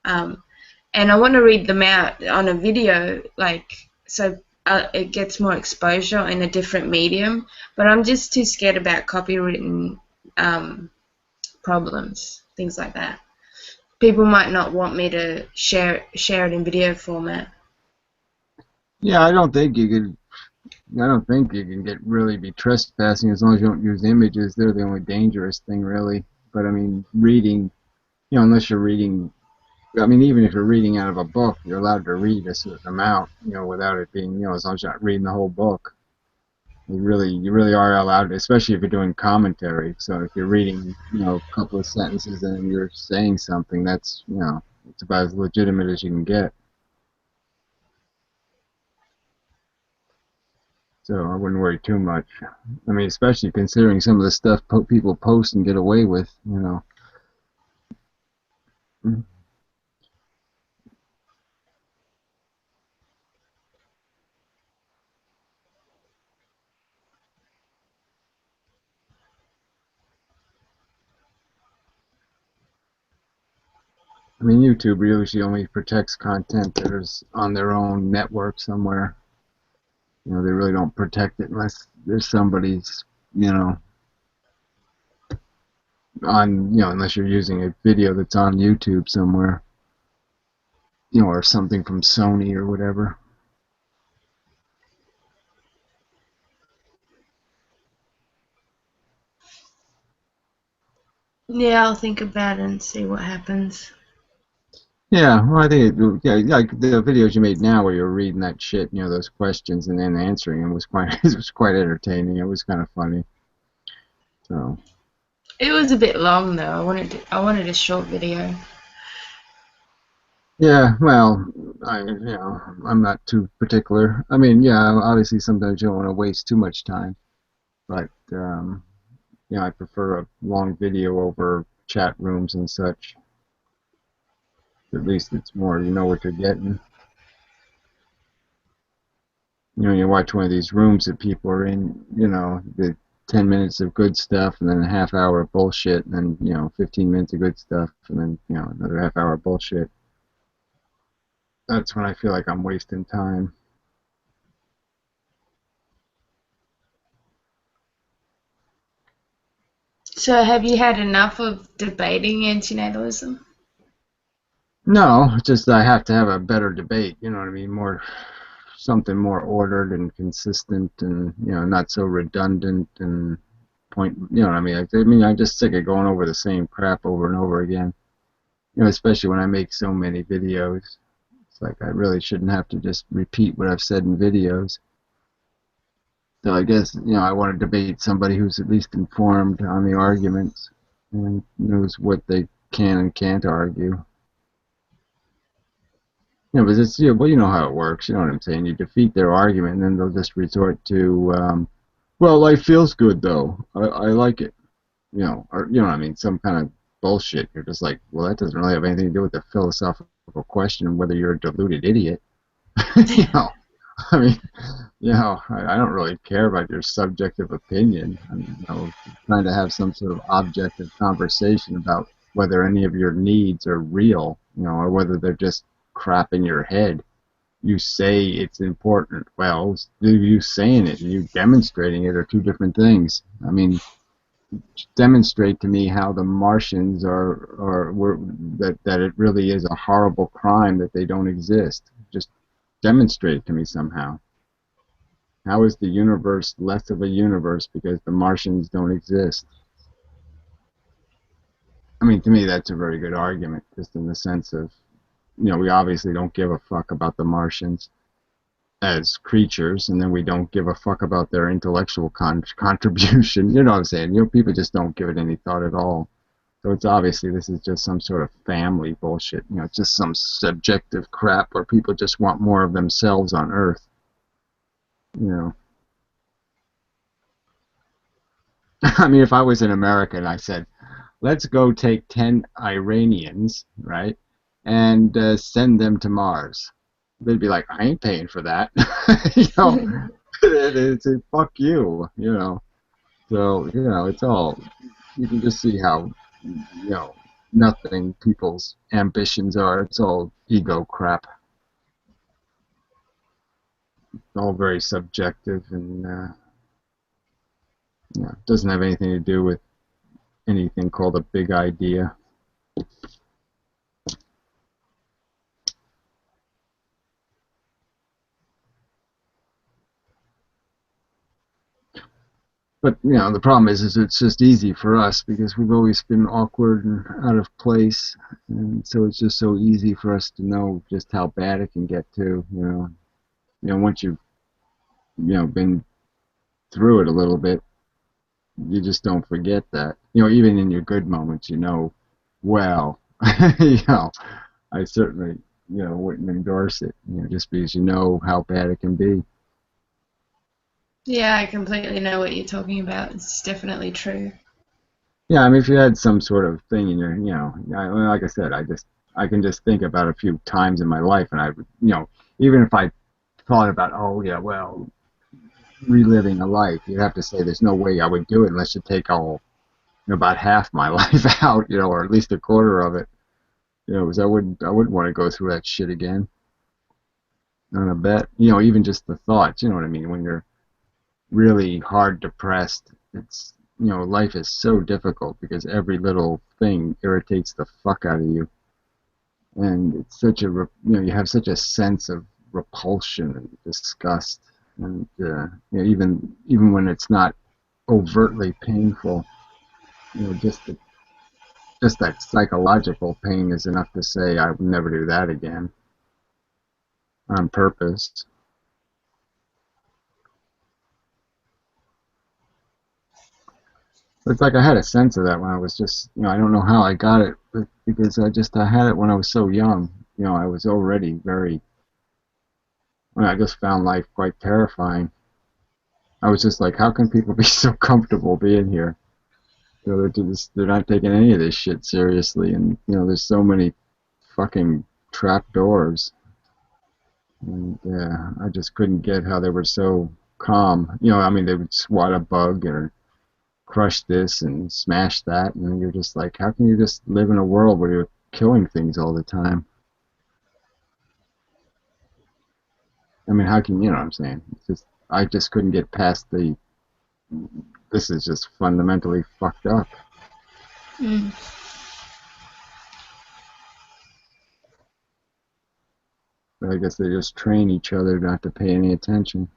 Um, and I want to read them out on a video, so it gets more exposure in a different medium. But I'm just too scared about copywritten problems, things like that. People might not want me to share it in video format. Yeah, I don't think you could. I don't think you can be trespassing as long as you don't use images. They're the only dangerous thing, really. But I mean, reading, unless you're reading. I mean, even if you're reading out of a book, you're allowed to read a certain amount, without it being, as long as you're not reading the whole book. You really are allowed, especially if you're doing commentary. So if you're reading, a couple of sentences and you're saying something, that's, it's about as legitimate as you can get. So I wouldn't worry too much. I mean, especially considering some of the stuff people post and get away with, I mean, YouTube usually only protects content that is on their own network somewhere. They really don't protect it unless there's somebody's, unless you're using a video that's on YouTube somewhere, or something from Sony or whatever. Yeah, I'll think about it and see what happens. Yeah, well, I think like the videos you made now where you're reading that shit, those questions and then answering them was quite it was quite entertaining. It was kind of funny. So. It was a bit long though. I wanted a short video. Yeah, well, I'm not too particular. I mean, yeah, obviously sometimes you don't want to waste too much time, but I prefer a long video over chat rooms and such. At least it's more, you know what you're getting. You watch one of these rooms that people are in, the 10 minutes of good stuff and then a half hour of bullshit and then, 15 minutes of good stuff and then, another half hour of bullshit. That's when I feel like I'm wasting time. So have you had enough of debating antinatalism? No, just I have to have a better debate, you know what I mean? Something more ordered and consistent and, not so redundant and you know what I mean? I'm just sick of going over the same crap over and over again. Especially when I make so many videos. It's like I really shouldn't have to just repeat what I've said in videos. So I guess, I want to debate somebody who's at least informed on the arguments and knows what they can and can't argue. But it's, well, you know how it works. You know what I'm saying? You defeat their argument, and then they'll just resort to, well, life feels good though. I like it. Or what I mean, some kind of bullshit. You're just like, well, that doesn't really have anything to do with the philosophical question whether you're a deluded idiot. you know, I mean, I don't really care about your subjective opinion. I'm, trying to have some sort of objective conversation about whether any of your needs are real, or whether they're just crap in your head. You say it's important. Well, you saying it and you demonstrating it are two different things. I mean, demonstrate to me how the Martians that it really is a horrible crime that they don't exist. Just demonstrate it to me somehow. How is the universe less of a universe because the Martians don't exist? I mean, to me, that's a very good argument, just in the sense of, we obviously don't give a fuck about the Martians. as creatures, and then we don't give a fuck about their intellectual contribution. You know what I'm saying? You know, people just don't give it any thought at all. So it's obviously this is just some sort of family bullshit. You know, it's just some subjective crap where people just want more of themselves on Earth. You know, I mean, if I was in America and I said, let's go take 10 Iranians, right, and send them to Mars, they'd be like, I ain't paying for that. You know, it's a fuck you, you know. So, you know, it's all, you can just see how, you know, nothing people's ambitions are. It's all ego crap. It's all very subjective and, you know, doesn't have anything to do with anything called a big idea. But you know, the problem is it's just easy for us because we've always been awkward and out of place, and so it's just so easy for us to know just how bad it can get to. Once you've been through it a little bit, you just don't forget that. You know, even in your good moments, well, you know, I certainly wouldn't endorse it. You know, just because you know how bad it can be. Yeah, I completely know what you're talking about. It's definitely true. Yeah, I mean, if you had some sort of thing in your, like I said, I can just think about a few times in my life, and even if I thought about, oh yeah, well, reliving a life, you'd have to say there's no way I would do it unless you take about half my life out, or at least a quarter of it, because I wouldn't want to go through that shit again on a bet, even just the thoughts, you know what I mean, when you're really hard depressed. It's life is so difficult because every little thing irritates the fuck out of you, and it's such a you have such a sense of repulsion and disgust, and even when it's not overtly painful, just that psychological pain is enough to say I would never do that again on purpose. It's like I had a sense of that when I was just, I don't know how I got it, but because I had it when I was so young. I was already I just found life quite terrifying. I was just like, how can people be so comfortable being here? They're not taking any of this shit seriously, and there's so many fucking trap doors, and I just couldn't get how they were so calm. I mean, they would swat a bug or crush this and smash that, and you're just like, how can you just live in a world where you're killing things all the time? I mean, how can you know what I'm saying? It's just I just couldn't get past this is just fundamentally fucked up. Mm. But I guess they just train each other not to pay any attention.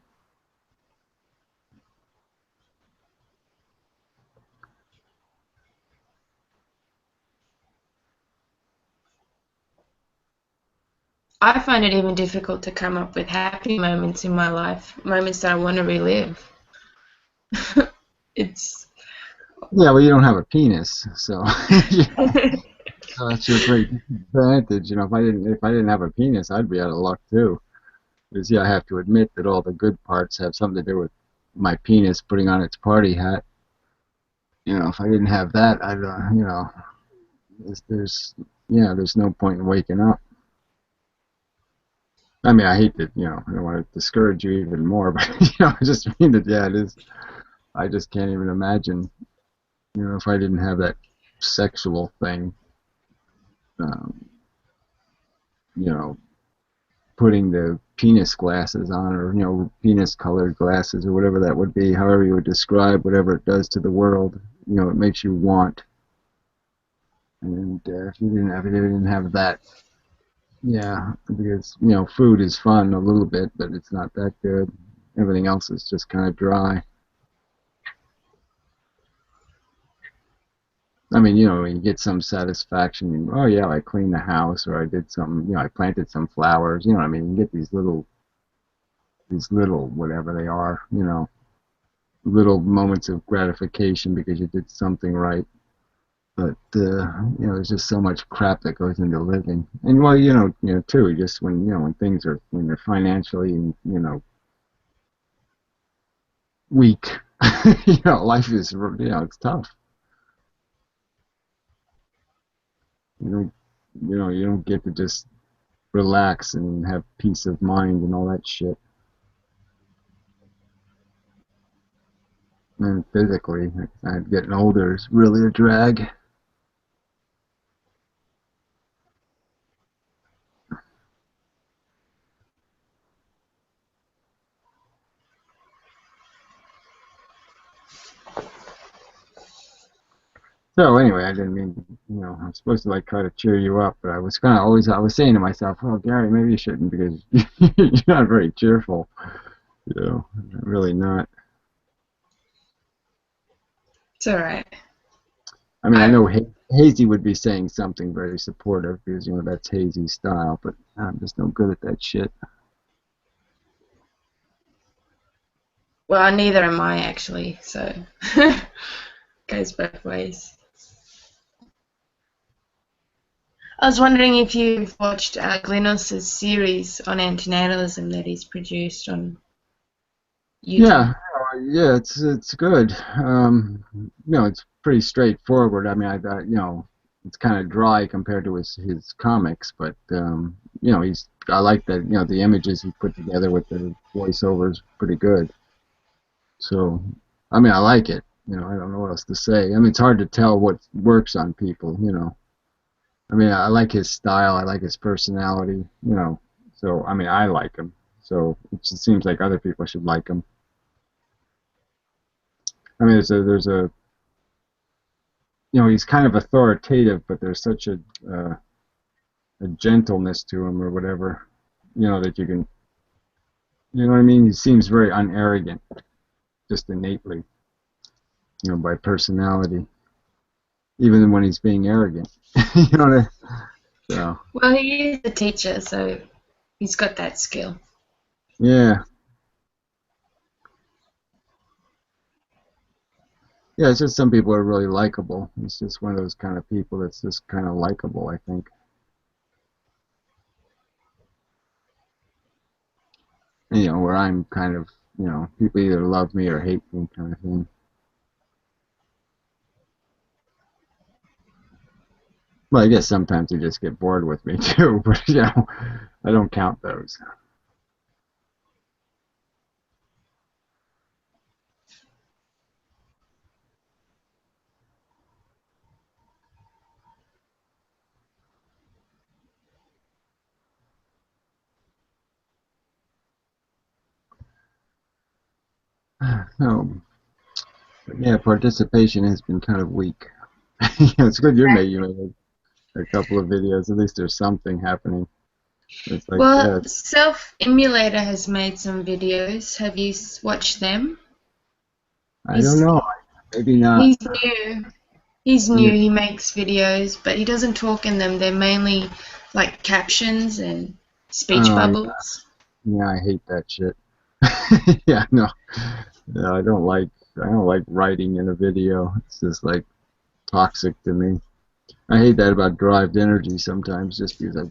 I find it even difficult to come up with happy moments in my life, moments that I want to relive. It's Yeah, well, you don't have a penis, so so that's your great advantage. If I didn't have a penis, I'd be out of luck too. Because I have to admit that all the good parts have something to do with my penis putting on its party hat. If I didn't have that, I'd, there's no point in waking up. I mean, I hate that, I don't want to discourage you even more, but I just mean that, yeah, it is. I just can't even imagine, if I didn't have that sexual thing, um, you know, putting the penis glasses on, or penis colored glasses, or whatever that would be, however you would describe whatever it does to the world. It makes you want. And if you didn't have that, yeah, because food is fun a little bit, but it's not that good. Everything else is just kind of dry. I mean, you get some satisfaction. Oh yeah, I cleaned the house, or I did some, I planted some flowers. You know what I mean? You get these little these little whatever they are, little moments of gratification because you did something right. But there's just so much crap that goes into living, and well, too, just when things are when they're financially, weak, life is, it's tough. You you don't get to just relax and have peace of mind and all that shit. And physically, getting older is really a drag. So anyway, I didn't mean, I'm supposed to like try to cheer you up, but I was I was saying to myself, oh, Gary, maybe you shouldn't because you're not very cheerful. Really not. It's alright. I mean, I know Hazy would be saying something very supportive because, that's Hazy's style, but I'm just no good at that shit. Well, neither am I actually, so goes both ways. I was wondering if you've watched Glynos's series on antinatalism that he's produced on YouTube. Yeah, it's good. It's pretty straightforward. I mean, it's kind of dry compared to his comics, but I like that. The images he put together with the voiceovers pretty good. So, I mean, I like it. I don't know what else to say. I mean, it's hard to tell what works on people. I mean, I like his style. I like his personality. So I mean, I like him. So it just seems like other people should like him. I mean, he's kind of authoritative, but there's such a gentleness to him, or whatever, that you can, what I mean? He seems very unarrogant, just innately, by personality, even when he's being arrogant. you know what So. Well, he is a teacher, so he's got that skill. Yeah. Yeah, it's just some people are really likable. It's just one of those kind of people that's just kind of likable, I think. Where I'm kind of, people either love me or hate me kind of thing. Well, I guess sometimes they just get bored with me too, but I don't count those. So, but yeah, participation has been kind of weak. It's good you made a couple of videos. At least there's something happening. It's like, well, Self Emulator has made some videos. Have you watched them? I don't know. Maybe not. He's new. He's new. He makes videos, but he doesn't talk in them. They're mainly like captions and speech bubbles. Yeah, I hate that shit. Yeah, no, I don't like writing in a video. It's just like toxic to me. I hate that about derived energy sometimes, just because I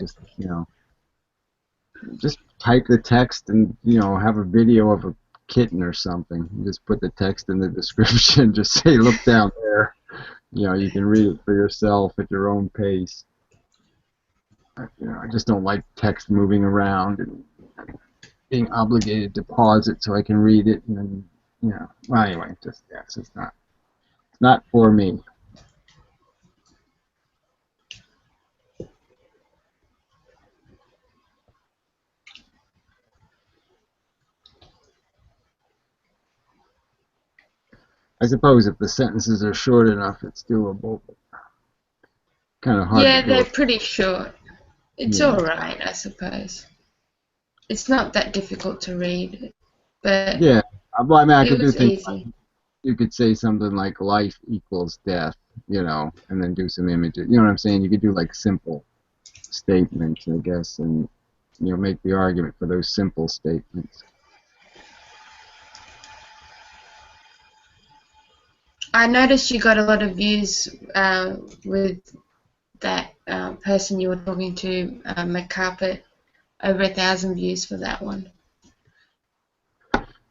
just type the text and have a video of a kitten or something. Just put the text in the description. Just say, look down there. You can read it for yourself at your own pace. I just don't like text moving around and being obligated to pause it so I can read it, and then, well, anyway, it's not for me. I suppose if the sentences are short enough, it's doable. But kind of hard. Yeah, they're pretty short. It's alright, I suppose. It's not that difficult to read, but yeah. Well, I mean, I could do things. Easy. You could say something like "life equals death," and then do some images. You know what I'm saying? You could do like simple statements, I guess, and make the argument for those simple statements. I noticed you got a lot of views with that person you were talking to, McCarpet. Over 1,000 views for that one.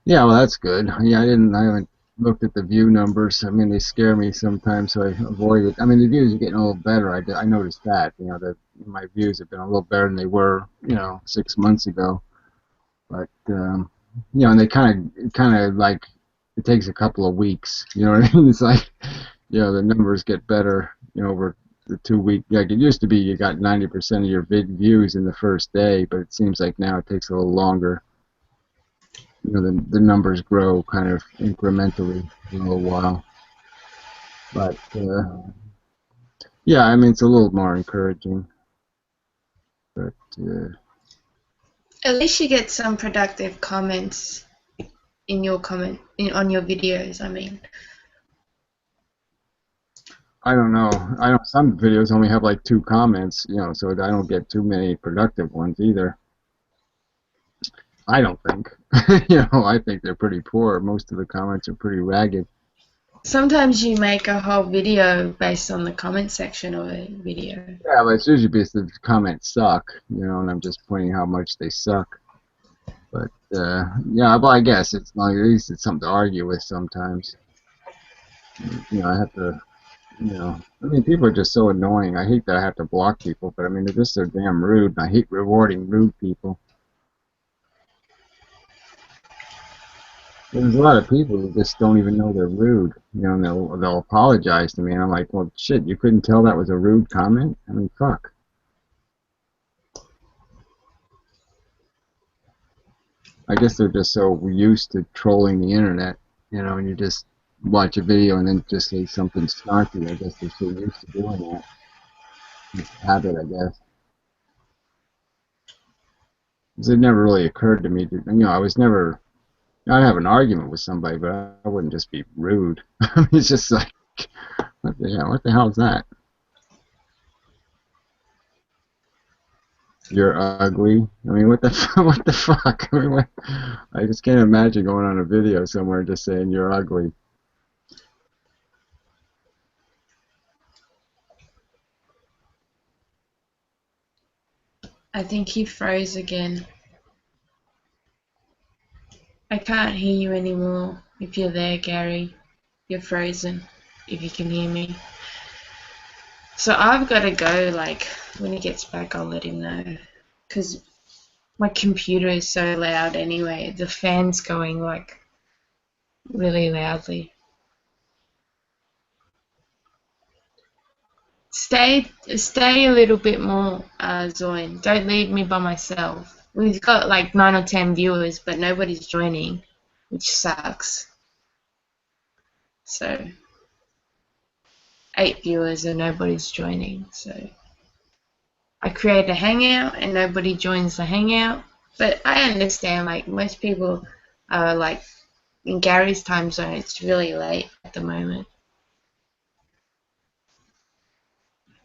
Yeah, well, that's good. Yeah, I haven't looked at the view numbers. I mean, they scare me sometimes, so I avoid it. I mean, the views are getting a little better. I noticed that. You know, that my views have been a little better than they were, 6 months ago. But and they kind of like it takes a couple of weeks. You know what I mean? It's like, the numbers get better, over the 2 week. Like it used to be, you got 90% of your views in the first day, but it seems like now it takes a little longer. The numbers grow kind of incrementally for a little while. But yeah, I mean, it's a little more encouraging. But At least you get some productive comments in your on your videos. I mean, I don't know. I know some videos only have like 2 comments, so I don't get too many productive ones either. I don't think. I think they're pretty poor. Most of the comments are pretty ragged. sometimes you make a whole video based on the comment section of a video. Yeah, but it's usually because the comments suck, and I'm just pointing how much they suck. But yeah, well, I guess it's like at least it's something to argue with sometimes. I have to, I mean, people are just so annoying. I hate that I have to block people, but I mean, they're just so damn rude, and I hate rewarding rude people. There's a lot of people who just don't even know they're rude, and they'll apologize to me, and I'm like, well, shit, you couldn't tell that was a rude comment? I mean, fuck. I guess they're just so used to trolling the internet, and you just watch a video and then just say something snarky. I guess they're so used to doing that. It's a habit, I guess. 'Cause it never really occurred to me to, I was never, I'd have an argument with somebody, but I wouldn't just be rude. It's just like, what the hell is that? You're ugly. I mean, what the what the fuck? I mean, I just can't imagine going on a video somewhere and just saying you're ugly. I think he froze again. I can't hear you anymore. If you're there, Gary, you're frozen. If you can hear me. So I've got to go. Like when he gets back, I'll let him know. Because my computer is so loud anyway. The fan's going like really loudly. Stay a little bit more, Zoin. Don't leave me by myself. We've got like 9 or 10 viewers, but nobody's joining, which sucks. So 8 viewers and nobody's joining. So I create a hangout and nobody joins the hangout. But I understand, like most people are like in Gary's time zone. It's really late at the moment.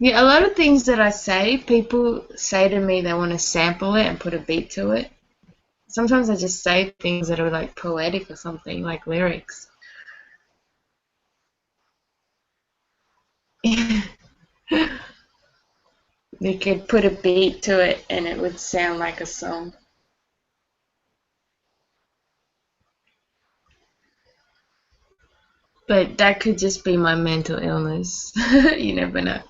Yeah, a lot of things that I say, people say to me they want to sample it and put a beat to it. Sometimes I just say things that are like poetic or something, like lyrics. They could put a beat to it and it would sound like a song. But that could just be my mental illness. You never know.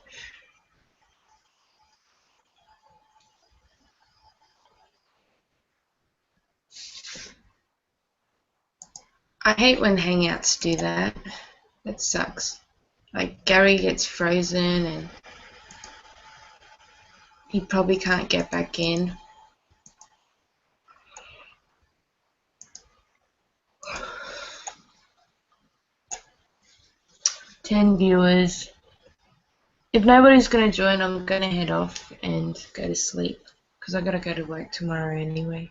I hate when Hangouts do that. That sucks. Like Gary gets frozen and he probably can't get back in. Ten viewers. If nobody's gonna join, I'm gonna head off and go to sleep because I gotta go to work tomorrow anyway.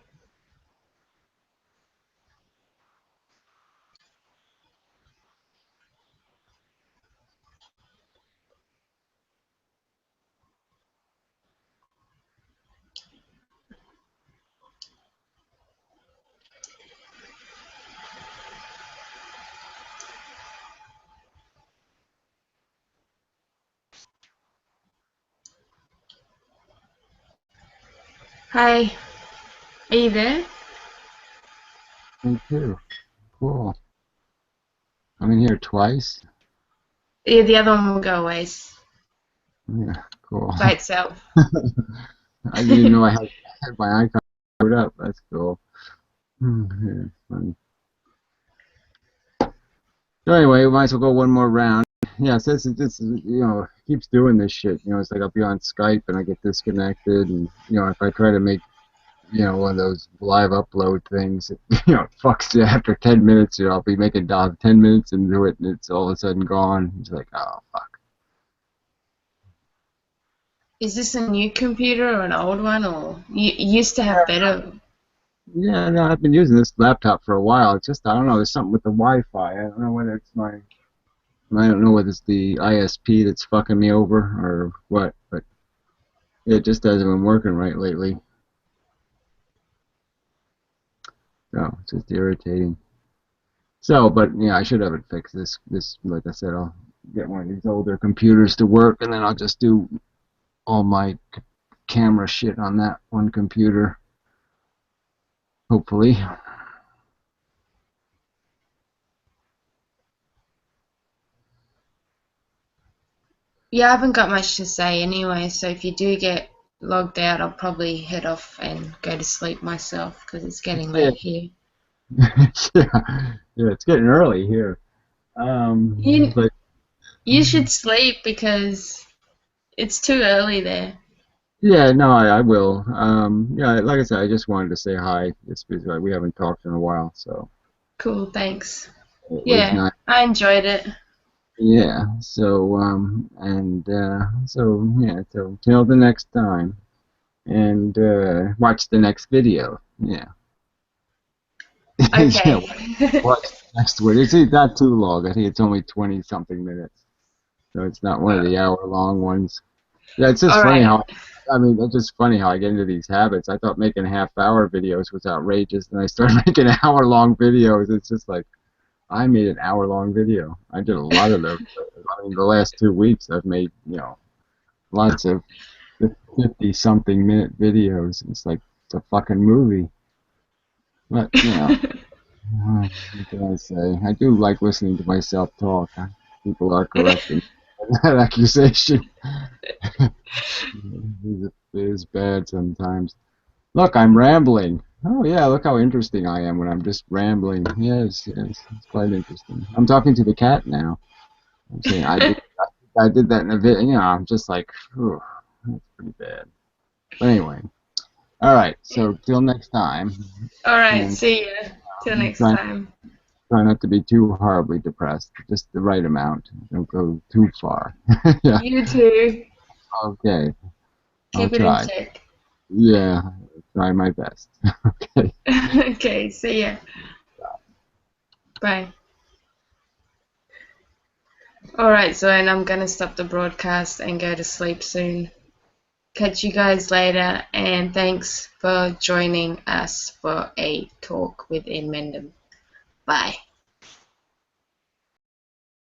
Hi, are you there? Me too. Cool. I'm in here twice. Yeah, the other one will go away Yeah, cool. by itself. I didn't even know I had my icon put up. That's cool. Yeah, funny. So anyway, we might as well go one more round. Yeah, so this keeps doing this shit. It's like I'll be on Skype and I get disconnected, and if I try to make one of those live upload things, it fucks you after 10 minutes. I'll be making 10 minutes into it, and it's all of a sudden gone. It's like, oh fuck. Is this a new computer or an old one, or you used to have better? Yeah, no, I've been using this laptop for a while. It's just I don't know. There's something with the Wi-Fi. I don't know whether it's I don't know whether it's the ISP that's fucking me over or what, but it just hasn't been working right lately. So it's just irritating. So, but yeah, I should have it fixed. This, like I said, I'll get one of these older computers to work, and then I'll just do all my camera shit on that one computer. Hopefully. Yeah, I haven't got much to say anyway, so if you do get logged out, I'll probably head off and go to sleep myself because it's getting Yeah, late here. yeah, it's getting early here. You But you should sleep because it's too early there. yeah, no, I will. Yeah, like I said, I just wanted to say hi. It's because we haven't talked in a while, so Cool, thanks. it was Yeah, nice. I enjoyed it. Yeah, so till the next time, and watch the next video. Yeah, yeah, Okay. watch the next one. It's not too long. I think it's only 20 something minutes, so it's not one of the hour-long ones. Yeah, it's just All funny right. how, I mean, it's just funny how I get into these habits. I thought making half-hour videos was outrageous, and I started making hour-long videos. It's just like, I made an hour-long video. I did a lot of those. I mean, the last 2 weeks, I've made, lots of 50-something minute videos. It's like, it's a fucking movie. But, what can I say? I do like listening to myself talk. People are correcting that accusation. It is bad sometimes. Look, I'm rambling. Oh yeah, look how interesting I am when I'm just rambling. Yes, yes, it's quite interesting. I'm talking to the cat now. I'm saying I did that in a video. I'm just like, whew, that's pretty bad. But anyway, all right. So till next time, All right, and see you. Till next try, time. try not to be too horribly depressed. Just the right amount. Don't go too far. Yeah. You too. Okay. I'll Keep it in try. check. Yeah. Try my best. Okay. Okay, see ya. Bye. Alright, so and I'm gonna stop the broadcast and go to sleep soon. Catch you guys later, and thanks for joining us for a talk with Inmendham. Bye.